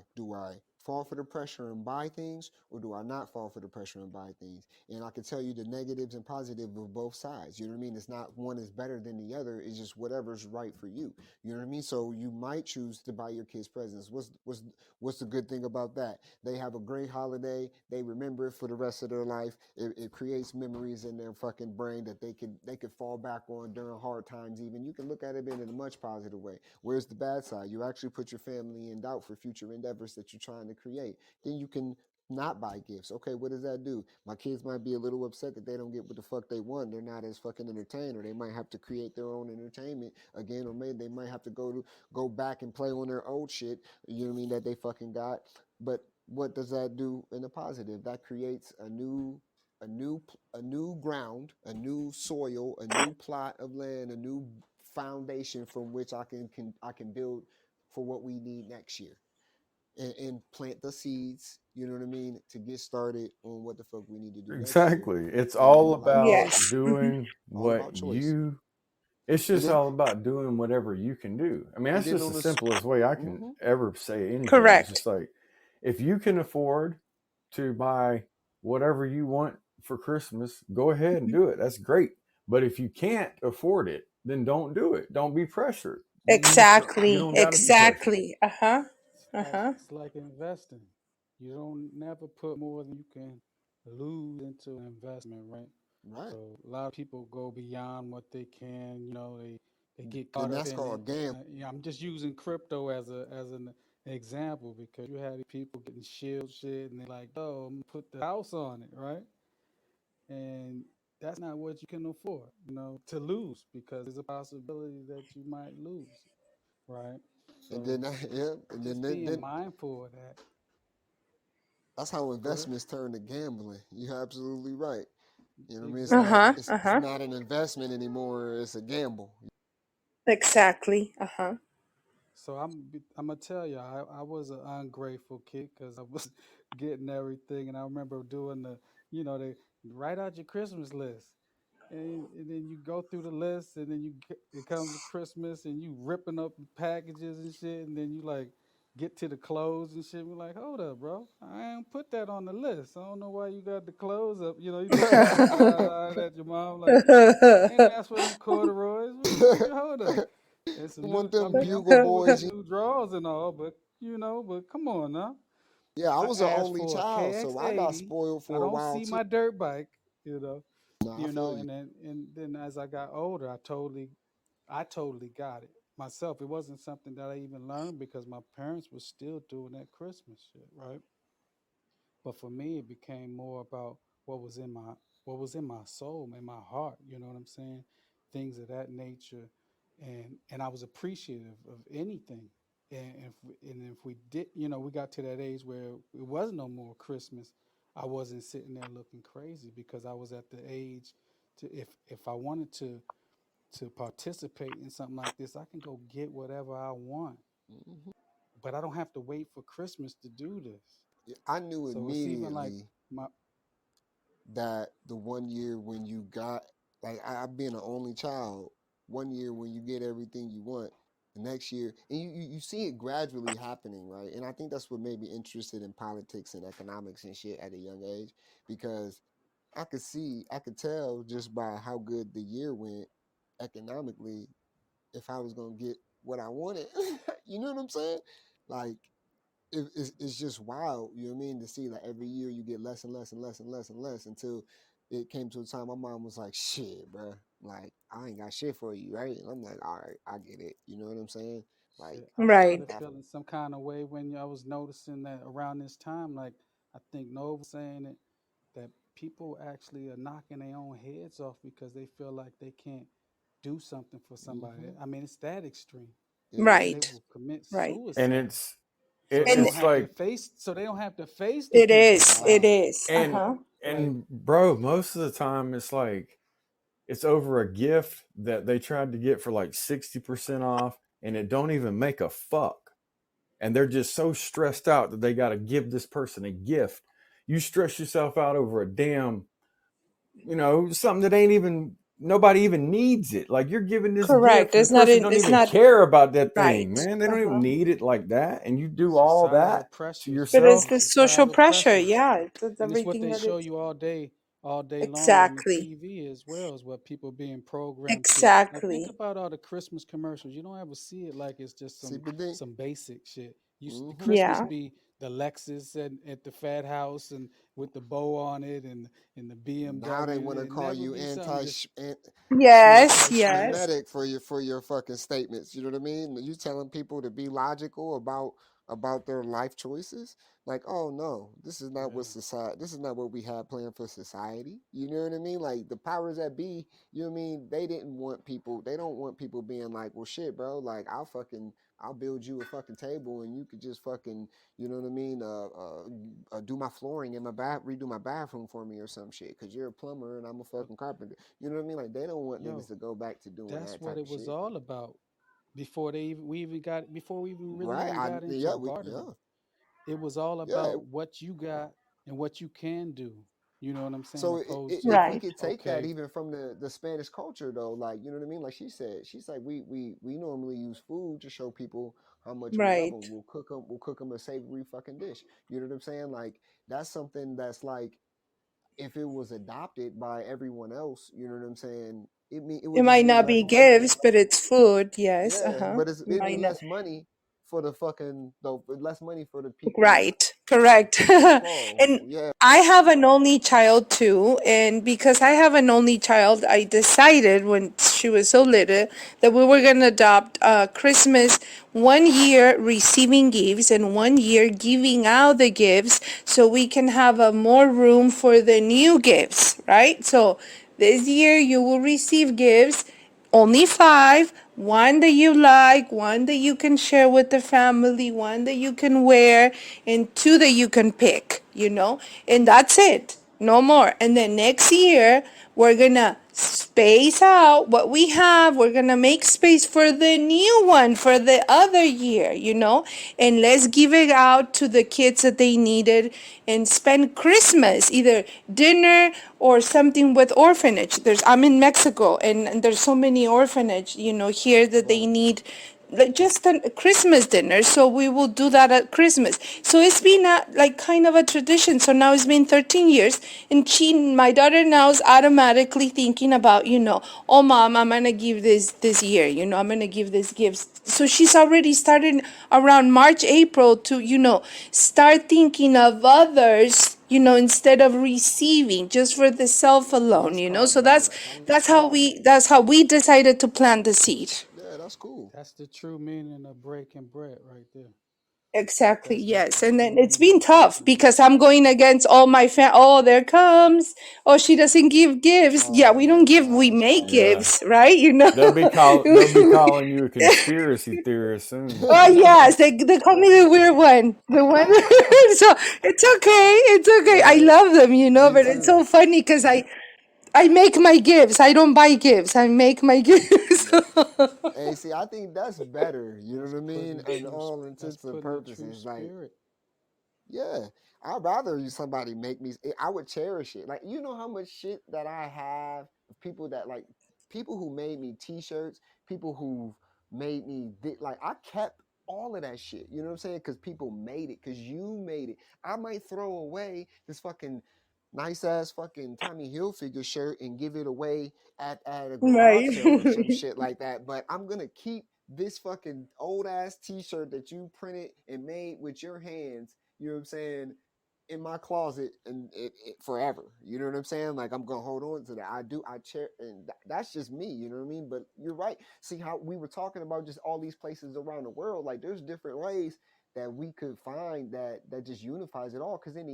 fall for the pressure and buy things, or do I not fall for the pressure and buy things? And I can tell you the negatives and positives of both sides. You know what I mean? It's not one is better than the other. It's just whatever's right for you. You know what I mean? So you might choose to buy your kids presents. What's the good thing about that? They have a great holiday. They remember it for the rest of their life. It creates memories in their fucking brain that they could fall back on during hard times. Even you can look at it in a much positive way. Where's the bad side? You actually put your family in doubt for future endeavors that you're trying to create. Then you can not buy gifts. Okay, what does that do? My kids might be a little upset that they don't get what the fuck they want. They're not as fucking entertained, or they might have to create their own entertainment again, or maybe they might have to go back and play on their old shit. You know what I mean, that they fucking got. But what does that do in the positive? That creates a new ground, a new soil, a new plot of land, a new foundation from which I can build for what we need next year, and plant the seeds. You know what I mean, to get started on what the fuck we need to do next year. Exactly. It's And all like about Yes. doing all about what choice. you. It's And just then all about doing whatever you can do. I mean, and that's then just on the the simplest way I can mhm. ever say anything. It's Correct. just like, if you can afford to buy whatever you want for Christmas, go ahead and do it. That's great. But if you can't afford it, then don't do it. Don't be pressured. You Exactly. don't got to be pressured. Exactly. Uh-huh. It's like investing. You don't never put more than you can lose into an investment, right? Right. So a lot of people go beyond what they can. They get caught And up that's in it. called gambling. I'm just using crypto as an example, because you have people getting shield shit and they're like, "Oh, I'm gonna put the house on it," right? And that's not what you can afford, to lose, because there's a possibility that you might lose, right? And So and just then being mindful of that. that's how Go ahead. investments turn to gambling. You're absolutely right. You know what I mean? Exactly. It's not an investment anymore. It's a gamble. Exactly. So I'm gonna tell you, I was an ungrateful kid because I was getting everything, and I remember doing they write out your Christmas list, and then you go through the list, and then it comes to Christmas, and you ripping up the packages and shit, and then you like get to the clothes and shit. And you're like, hold up, bro, I ain't put that on the list. I don't know why you got the clothes up. You looking side at your mom like, I ain't asked for them corduroys. Hold up. It's You some new. want them I'm bugle cool with boys? the new drawers and all, but come on now. Yeah, I I was an asked only for a child, so I got KX80. spoiled I for a don't while see too. my dirt bike, you know, Nah, I feel you. and then as I got older, I totally got it myself. It wasn't something that I even learned because my parents were still doing that Christmas shit, right? But for me, it became more about what was in my soul, in my heart. You know what I'm saying? Things of that nature, and I was appreciative of anything. And if we did, we got to that age where it was no more Christmas. I wasn't sitting there looking crazy because I was at the age to if I wanted to participate in something like this, I can go get whatever I want, hmm but I don't have to wait for Christmas to do this. I knew So it's even like immediately my that the one year when you got, like, I've been an only child, one year when you get everything you want, the next year, and you see it gradually happening, right? And I think that's what made me interested in politics and economics and shit at a young age, because I could tell just by how good the year went economically if I was gonna get what I wanted. You know what I'm saying? Like, it's just wild, you know what I mean, to see like every year you get less and less and less and less and less until it came to a time my mom was like, shit, bro, like I ain't got shit for you, right? And I'm like, all right, I get it. You know what I'm saying? Like, shit, I started Right. after, feeling some kind of way when I was noticing that around this time, like I think Nova was saying it, that people actually are knocking their own heads off because they feel like they can't do something for somebody. hmm I mean, it's that extreme. it They is. Right. will commit Right. And suicide. So they And don't it's have to like, face. So they don't have to face the it people. is. It Wow. is. and Like bro, most of the time it's like, it's over a gift that they tried to get for like 60% off, and it don't even make a fuck. And they're just so stressed out that they got to give this person a gift. You stress yourself out over a damn, something that ain't even nobody even needs it. Like, you're giving this Correct. gift and the It's not person in, don't it's even not care about that thing, right. man. They don't even Uh-huh. need it like that. And you do all Societal that to pressures, But man. it's yourself. the social Societal pressure. pressures. Yeah. It's And it's what everything they that show it's you all day long on the exactly. TV as well, is what people being programmed to. Like, think Exactly. about all the Christmas commercials. You don't ever see it like it's just See, but then, some basic shit. The hmm Christmas Yeah. be the Lexus and at the fat house and with the bow on it and the now they BMW. want to It call never you be something just Yes, yes. anti-Semitic for your fucking statements. You know what I mean? You telling people to be logical about their life choices. Like, oh no, this is not what yeah. society. This is not what we had planned for society. You know what I mean? Like the powers that be. You know what I mean? They didn't want people. They don't want people being like, well, shit, bro. Like I'll build you a fucking table and you could just fucking, you know what I mean? Do my flooring in my redo my bathroom for me or some shit. Cause you're a plumber and I'm a But fucking carpenter. You know what I mean? Like they don't want niggas yo, to go back to doing that's that what type it of was shit. all about before we even really Right? even I got yeah, into gardening. It was all yeah. about what you got and what you can do. You know what I'm saying? So Opposed to, if we Right. could take that okay, even from the Spanish culture though, like you know what I mean? Like she said, she's like we normally use food to show people how much we love them. Right. We'll cook them a savory fucking dish. You know what I'm saying? Like that's something that's like if it was adopted by everyone else, you know what I'm saying? It It would just might mean not less be money. gifts, but it's food. Yes. Yeah, Uh-huh. but it'd be Might not. less money for the fucking though less money for the people Right, correct. with the claw. And Yeah, I have an only child too, and because I have an only child, I decided when she was so little that we were gonna adopt Christmas 1 year receiving gifts and 1 year giving out the gifts so we can have a more room for the new gifts, right? So this year you will receive gifts only five. One that you like, one that you can share with the family, one that you can wear, and two that you can pick, and that's it. No more. And then next year, we're gonna space out what we have. We're gonna make space for the new one for the other year, and let's give it out to the kids that they needed and spend Christmas, either dinner or something with orphanage. I'm in Mexico and there's so many orphanage, here that they right. need like just a Christmas dinner. So we will do that at Christmas. So it's been like kind of a tradition. So now it's been 13 years, and my daughter now is automatically thinking about, oh mom, I'm gonna give this year. I'm gonna give this gifts. So she's already started around March, April to, start thinking of others, instead of receiving just for the self alone, That's So called balance. that's how we decided to plant the seed. Yeah, that's cool. that's the true meaning of breaking bread right there. Exactly, That's the yes. And true then it's meaning been of tough breaking bread. because I'm going against all my oh, there comes. Oh, she doesn't give gifts. Yeah, Oh we my don't give, we gosh, make Yeah. gifts, right? They'll be calling you a conspiracy theorist soon. Oh, yes, they call me the weird one. The one. So it's okay. It's okay. I man. love them, Me but it's too. so funny because I make my gifts. I don't buy gifts. I make my gifts. That, hey, see, I think that's better. You know That's what I putting mean? the In true all that's intents and putting the true purposes, like, spirit. yeah, I'd rather somebody make me. I would cherish it. Like, you know how much shit that I have of people that like people who made me T-shirts, people who made me like I kept all of that shit. You know what I'm saying? Because people made it. Because you made it. I might throw away this fucking nice ass fucking Tommy Hilfiger shirt and give it away at a garage Right. sale or some shit like that. But I'm gonna keep this fucking old ass T-shirt that you printed and made with your hands, you know what I'm saying, in my closet and it forever. You know what I'm saying? Like I'm gonna hold on to that. I chair, and that's just me. You know what I mean? But you're right. See how we were talking about just all these places around the world. Like there's different ways that we could find that just unifies it all. Because in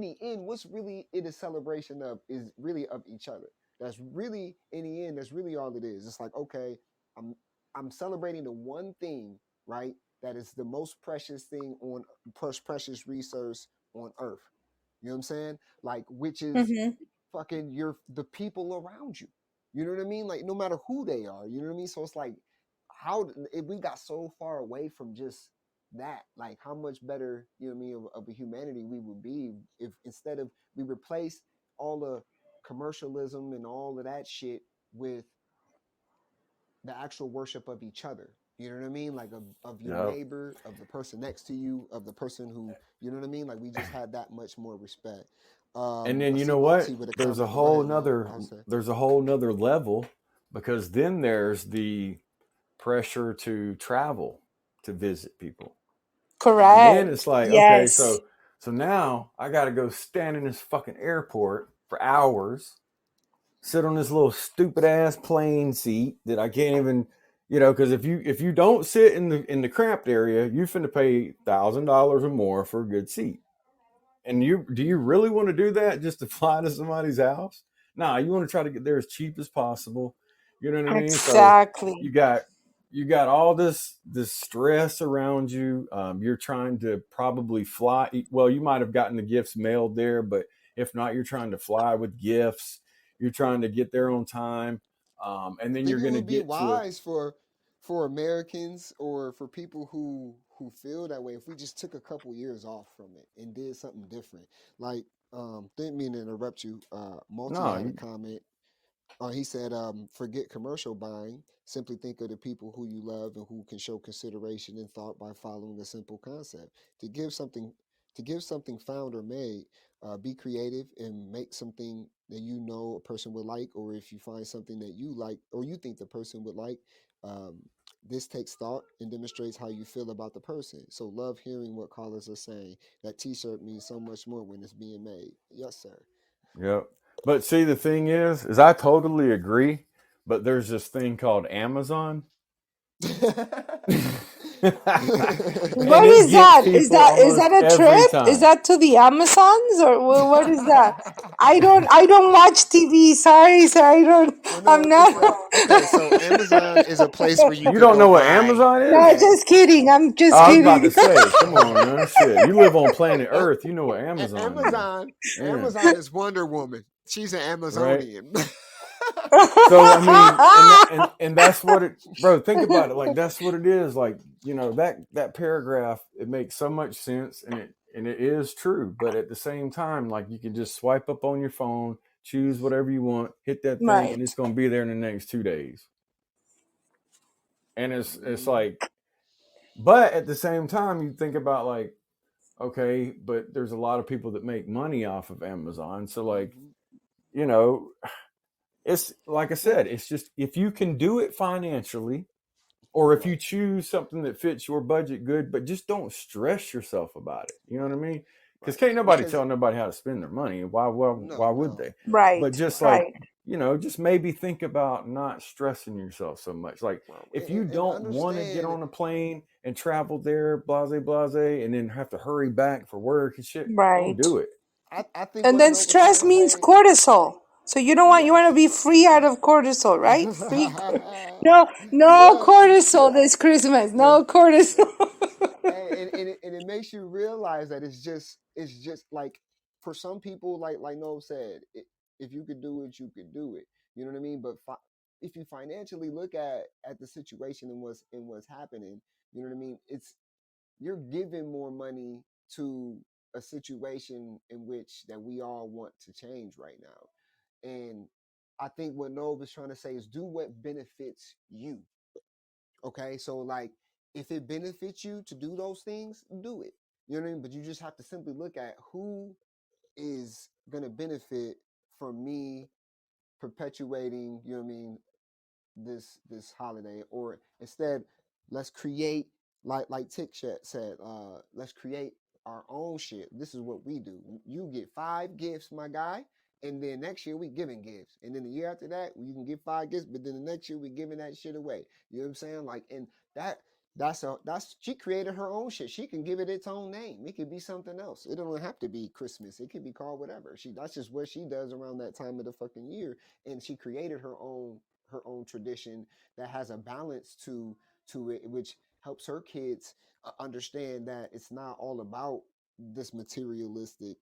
the end, what's really it is celebration of is really of each other. That's really in the end. That's really all it is. It's like okay, I'm I'm celebrating the one thing, right? That is the most precious thing on precious resource on earth. You know what I'm saying? Like, which is Hmm. fucking the people around you. You know what I mean? Like, no matter who they are. You know what I mean? So it's like, how if we got so far away from just that, like, how much better, you know what I mean, of a humanity we would be if instead of we replaced all the commercialism and all of that shit with the actual worship of each other. You know what I mean? Like of your Yep. neighbor, of the person next to you, of the person who, you know what I mean? Like we just had that much more respect. And then I you see know what? Monty with a There's a comment. Go whole ahead, Mo. nother I'll say. there's a whole nother level, because then there's the pressure to travel to visit people. And then it's Correct. like, okay, Yes. so now I got to go stand in this fucking airport for hours, sit on this little stupid ass plane seat that I can't even, because if you don't sit in the cramped area, you finna pay $1,000 or more for a good seat. And do you really want to do that just to fly to somebody's house? Nah, you want to try to get there as cheap as possible. You know what I mean? So Exactly. you got all this stress around you. You're trying to probably fly. Well, you might have gotten the gifts mailed there, but if not, you're trying to fly with gifts. You're trying to get there on time, and then Think you're it going to would be get to it. wise for Americans or for people who feel that way if we just took a couple years off from it and did something different. Like, didn't mean to interrupt you. Multi No, had a comment. He said, forget commercial buying. Simply think of the people who you love and who can show consideration and thought by following a simple concept. To give something found or made, be creative and make something that you know a person would like, or if you find something that you like or you think the person would like, um, this takes thought and demonstrates how you feel about the person. So love hearing what callers are saying. That T-shirt means so much more when it's being made. Yes, sir. Yep. But see, the thing is I totally agree. But there's this thing called Amazon. And What it is gets that? people Is almost that a every trip? Is time. that to the Amazons or what is that? I don't watch TV. Sorry, sir. Well, I'm no, not. okay. So Amazon is a place where you You could don't go know what buy. Amazon No, is? just kidding. I'm just I was about kidding. to say, come on, man. Shit. You live on planet Earth. You know what Amazon is. Yeah. Amazon is Wonder Woman. She's an Right? Amazonian. So I mean, and that's what it, bro. Think about it. Like that's what it is. Like that paragraph, it makes so much sense, and it is true. But at the same time, like you can just swipe up on your phone, choose whatever you want, hit that thing, and Right. it's gonna be there in the next 2 days. And it's like, but at the same time, you think about like, okay, but there's a lot of people that make money off of Amazon, so like, you know. It's like I said, it's just if you can do it financially, or if you Right. choose something that fits your budget good, but just don't stress yourself about it. You know what I mean? Because Right. can't nobody Because tell nobody how to spend their money. Why would no. they? Right. But just Right. like, just maybe think about not stressing yourself so much. Like Well, if you and don't want to get understand. on a plane and travel there, blase, and then have to hurry back for work and shit, don't Right. do it. I think And what then Noah was trying stress to means say. cortisol. So you want to Yes. be free out of cortisol, right? Free. No Yeah. cortisol this Christmas. Yeah. No cortisol. And it makes you realize that it's just like for some people, like Noah said, if you could do it, you could do it. You know what I mean? But if you financially look at the situation and what's happening, you know what I mean? You're giving more money to a situation in which that we all want to change right now. And I think what Noah was trying to say is do what benefits you. Okay, so like if it benefits you to do those things, do it. You know what I mean? But you just have to simply look at who is gonna benefit from me perpetuating, you know what I mean, this holiday. Or instead, let's create like Tick said, let's create our own shit. This is what we do. You get 5 gifts, my guy, and then next year we giving gifts, and then the year after that you can get 5 gifts, but then the next year we giving that shit away. You know what I'm saying? Like, and that's she created her own shit. She can give it its own name. It could be something else. It don't have to be Christmas. It could be called whatever. That's just what she does around that time of the fucking year. And she created her own tradition that has a balance to it, which helps her kids understand that it's not all about this materialistic,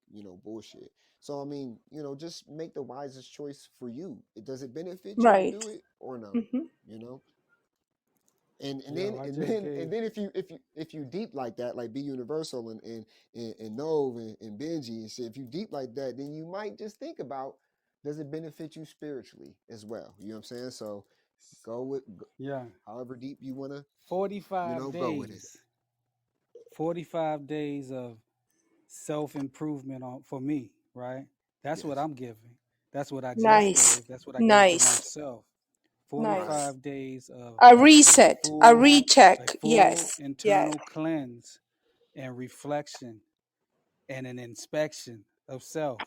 bullshit. So I mean, just make the wisest choice for you. Does it benefit you to Right. do it or no? Hmm. You know. And Yo, I just gave. then if you deep like that, like Be Universal and Nove and Benji and shit, if you deep like that, then you might just think about does it benefit you spiritually as well? You know what I'm saying? So go with Yeah. however deep you want to, 45 go with it. days. 45 days of self-improvement for me, right? That's what Yes. I'm giving. That's what I just Nice. gave. That's what I gave to Nice. myself. Nice. 45 days of A reset, a full recheck. Yes. Yes. internal cleanse and reflection and an inspection of self.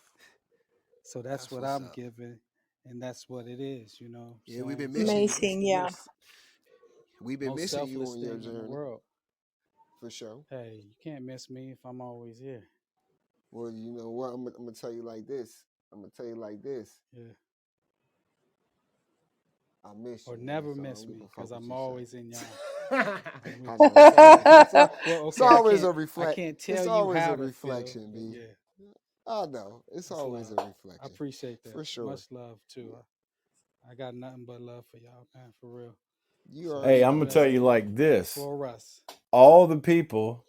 So that's what what's I'm up. giving, and that's what it is, you know. Yeah, we've been saying? missing you. It's Amazing. the Yeah. We've been most missing you selfless on your thing in the journey world. for sure. Hey, you can't miss me if I'm always here. Well, you know what? I'm gonna tell you like this. Yeah. I miss you, Or man, never so I miss don't give me a fuck because what I'm you say. always in y'all. I I'm know, with it's y'all. always, Well, it's okay, I always a can't reflect. tell It's you always how a to feel, reflection, but B. yeah, I know. It's it's always love. a I reflection. appreciate that. For sure. Much love too. I got nothing but love for y'all, man, for real. You So already Hey, I'm keep gonna know, tell that you man. like this. for us. All the people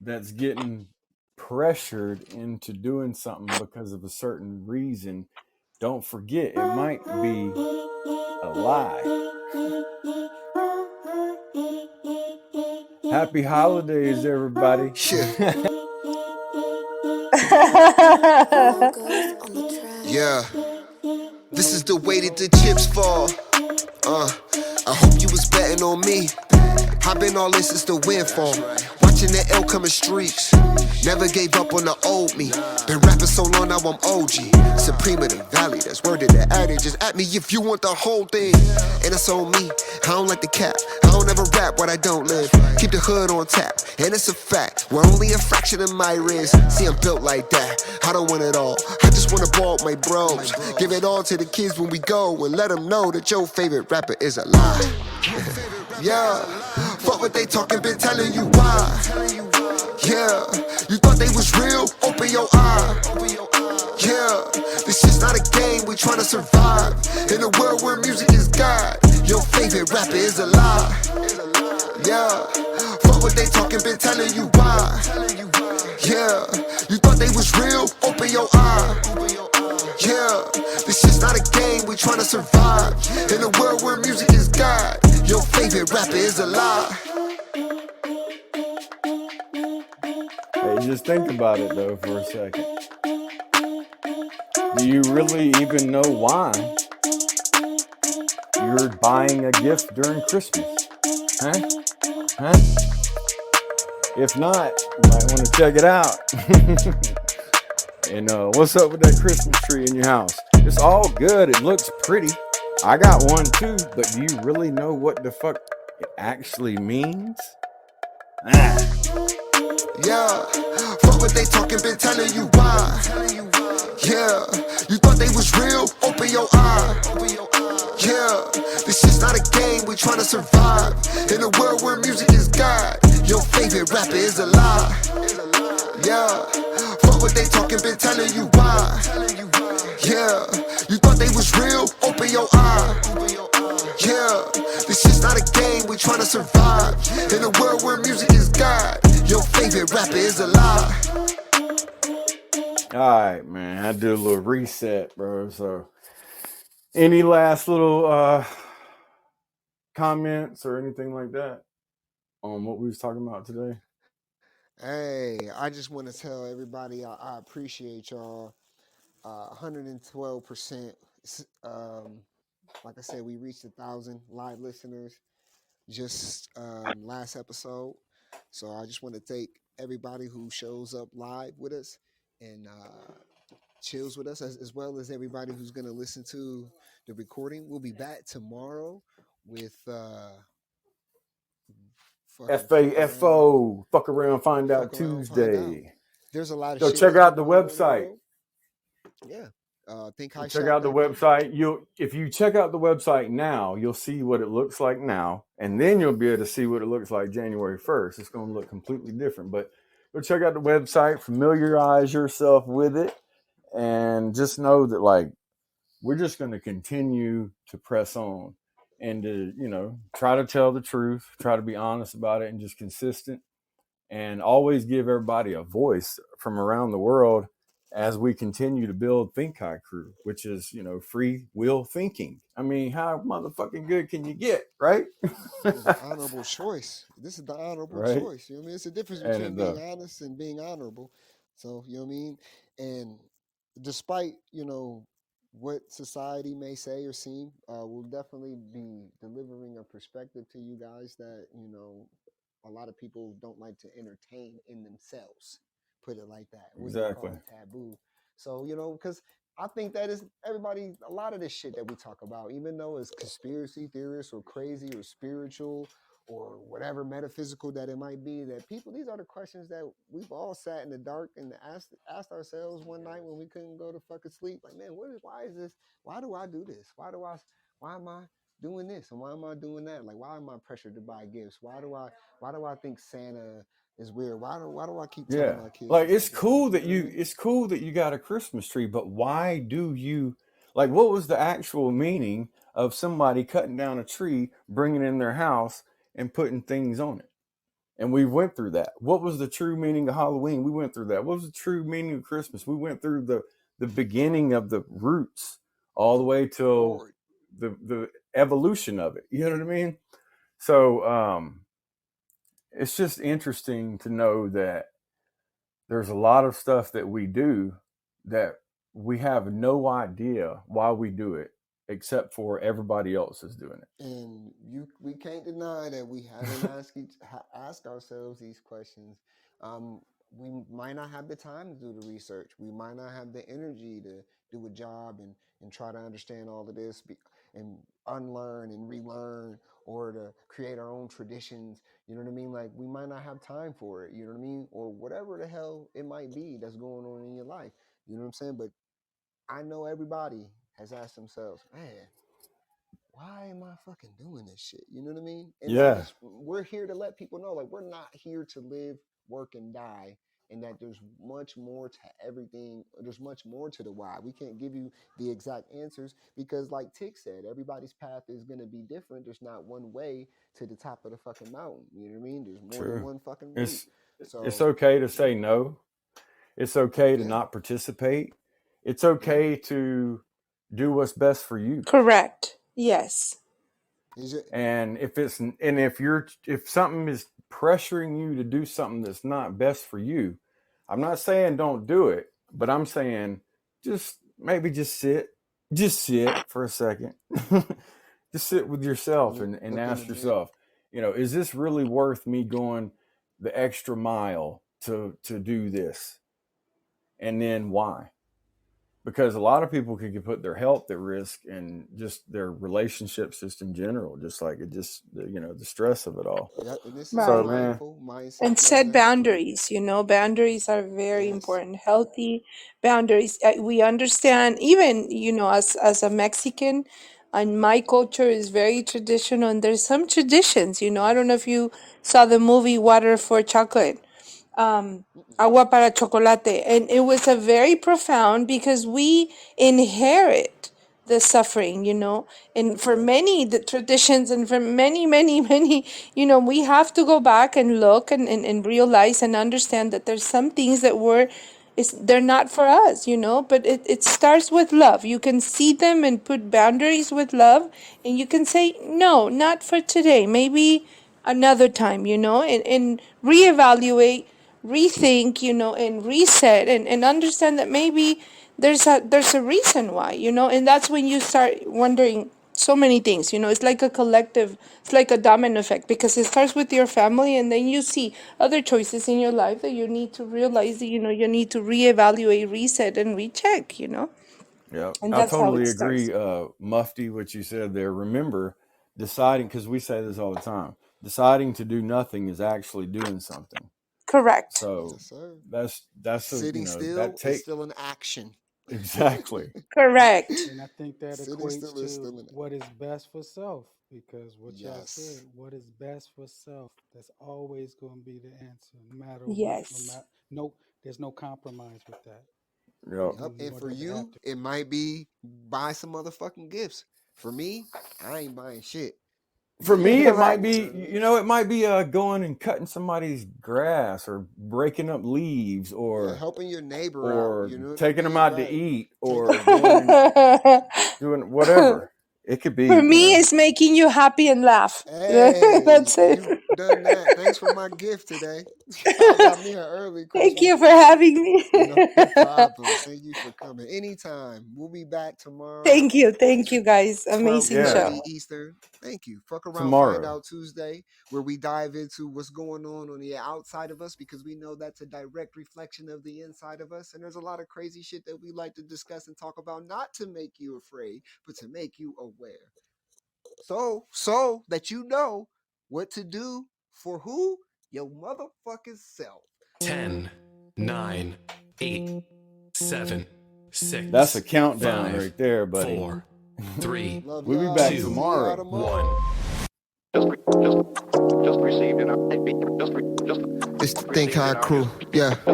that's getting pressured into doing something because of a certain reason, don't forget it might be a lie. Happy holidays, everybody. Yeah. This is the way that the chips fall. I hope you was betting on me. I've been all in since the windfall. Watching the L coming streaks. Never gave up on the old me. Been rapping so long, now I'm OG. Supreme of the valley, that's word of the adage. Just at me if you want the whole thing. And it's on me. I don't like the cap. I don't ever rap what I don't live. Keep the hood on tap. And it's a fact. We're only a fraction of my wrist. See, I'm built like that. I don't want it all. I just wanna ball with my bros. Give it all to the kids when we go. And let them know that your favorite rapper is a lie. Yeah, fuck what they talking, been telling you why. Yeah, you thought they was real, open your eye. Yeah, this shit's not a game, we tryna survive. In a world where music is God, your favorite rapper is a lie. Yeah, fuck what they talking, been telling you why. Yeah, you thought they was real, open your eye. Yeah, this shit's not a game, we tryna survive. In a world where music is God, your favorite rapper is a lie. Hey, just think about it though for a second. Do you really even know why you're buying a gift during Christmas? Huh? If not, you might want to check it out. And what's up with that Christmas tree in your house? It's all good. It looks pretty. I got one too, but do you really know what the fuck it actually means? Yeah, fuck what they talking, been telling you why. Yeah, you thought they was real, open your eye. Yeah, this shit's not a game, we tryna survive. In a world where music is God, your favorite rapper is a lie. Yeah, fuck what they talking, been telling you why. Yeah, you thought they was real, open your eye. Yeah, this shit's not a game, we tryna survive. In a world where music is God, your favorite rapper is a lie. Alright, man, I did a little reset, bro. So any last little comments or anything like that on what we was talking about today? Hey, I just want to tell everybody I appreciate y'all. 112%. Like I said, we reached 1,000 live listeners just last episode. So I just want to thank everybody who shows up live with us and chills with us, as well as everybody who's going to listen to the recording. We'll be back tomorrow with FAFO, fuck around, find out Fuck Around, Find Out. Tuesday. There's a lot of Go shit check that's out the going on in website. world. Yeah. Think High Check out the website. If you check out the website now, you'll see what it looks like now, and then you'll be able to see what it looks like January 1st. It's going to look completely different. But go check out the website, familiarize yourself with it, and just know that like we're just going to continue to press on and to, you know, try to tell the truth, try to be honest about it, and just consistent, and always give everybody a voice from around the world as we continue to build Think High Crew, which is, free will thinking. I mean, how motherfucking good can you get, right? The honorable choice. This is the honorable Right. choice. You know what I mean? It's a difference between And being honest and being honorable. So, you know what I mean? And despite, what society may say or seem, we'll definitely be delivering a perspective to you guys that, a lot of people don't like to entertain in themselves. Put it like that. We may exactly. call it taboo. So, because I think that is everybody, a lot of this shit that we talk about, even though it's conspiracy theorists or crazy or spiritual or whatever metaphysical that it might be, that people, these are the questions that we've all sat in the dark and asked ourselves one night when we couldn't go to fucking sleep. Like, man, why is this? Why do I do this? Why am I doing this? And why am I doing that? Like, why am I pressured to buy gifts? Why do I think Santa is weird? Why do I keep telling Yeah. my kids Like to fucking stuff? You know what I mean? it's cool that you got a Christmas tree, but why do you like what was the actual meaning of somebody cutting down a tree, bringing it in their house and putting things on it? And we went through that. What was the true meaning of Halloween? We went through that. What was the true meaning of Christmas? We went through the beginning of the roots all the way till Or the evolution of it. You know what I mean? So it's just interesting to know that there's a lot of stuff that we do that we have no idea why we do it, except for everybody else is doing it. and we can't deny that we haven't asked ourselves these questions. We might not have the time to do the research. We might not have the energy to do a job and try to understand all of this and unlearn and relearn or to create our own traditions. You know what I mean? Like, we might not have time for it. You know what I mean? Or whatever the hell it might be that's going on in your life. You know what I'm saying? But I know everybody has asked themselves, man, why am I fucking doing this shit? You know what I mean? And Yeah, we're here to let people know, like, we're not here to live, work, and die, and that there's much more to everything. There's much more to the why. We can't give you the exact answers because, like Tick said, everybody's path is going to be different. There's not one way to the top of the fucking mountain. You know what I mean? There's more than true. one fucking route. It's So, okay to say no. It's okay to yeah. not participate. It's okay to do what's best for you. Correct. Yes. And if something is pressuring you to do something that's not best for you, I'm not saying don't do it, but I'm saying just sit for a second. Just sit with yourself and Look in the ask mirror. yourself, is this really worth me going the extra mile to do this? And then why? Because a lot of people could put their health at risk and just their relationships just in general, just like the stress of it all. Yeah, and this is a So Right. man, mindful And mindset set lesson. boundaries. Boundaries are very Yes. important. Healthy boundaries. We understand, even, as a Mexican, and my culture is very traditional, and there's some traditions. I don't know if you saw the movie Water for Chocolate, Mm-mm. agua para chocolate, and it was a very profound because we inherit the suffering, and for Yep. many the traditions, and for many many, we have to go back and look and realize and understand that there's some things that they're not for us, but it starts with love. You can see them and put boundaries with love, and you can say no, not for today, maybe another time, and reevaluate, rethink, and reset, and understand that maybe there's a reason why, and that's when you start wondering so many things. It's like a collective, it's like a domino effect, because it starts with your family, and then you see other choices in your life that you need to realize that, you need to reevaluate, reset, and recheck, yeah, and I that's how it totally starts. agree, Mufti, what you said there. Remember, deciding, because we say this all the time, deciding to do nothing is actually doing something. Correct. So Yes, sir. that's Sitting that still is take still an action. exactly. Correct. And I think that Sitting equates still is to still an what is best for self, because what y'all said, yes. what is best for self, that's always going to be the answer, no matter what. No Yes. matter, no, there's no compromise with that. Yep. Yep. And for Whatever you, happened. it might be buy some motherfucking gifts. For me, I ain't buying shit. For me, it might Right. be, you know, it might be going and cutting somebody's grass or breaking up leaves Yeah, or helping your neighbor out. or You know what I taking them mean? out to Right. eat Taking or them going and out. doing whatever. It could be, For you me, know. it's making you happy and laugh. Hey, That's it. you done that. Thanks for my gift today. I got me an early Thank Christmas you for gift. having me. No problem. Thank you for coming. Anytime. We'll be back tomorrow. Thank you guys. Amazing Yeah. show. 12:30 Eastern. Thank you. Fuck around, Tomorrow. find out Tuesday, where we dive into what's going on the outside of us, because we know that's a direct reflection of the inside of us. And there's a lot of crazy shit that we like to discuss and talk about, not to make you afraid, but to make you aware. So that you know what to do for who? Your motherfucking self. 10, 9, 8, 7, 6. That's a countdown 5, right there, buddy. 4, 3, Love We'll be y'all. back See y'all tomorrow. tomorrow. 1. Just received an update. It's the Think High crew. Yeah. Just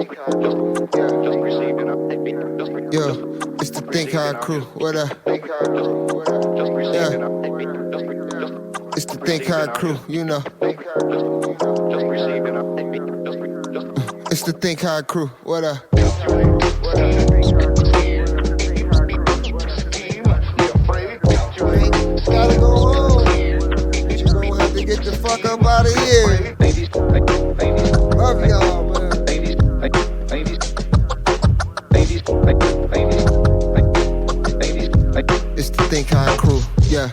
received an update. Yeah. It's the Think High crew. What up? Just received Yeah. an update. It's the Think High crew. You know. Just received an update. It's the Think High crew. What up? Gotta go home. You gonna have to get the fuck up out of here. Love y'all, man. It's the Think High crew. Yeah.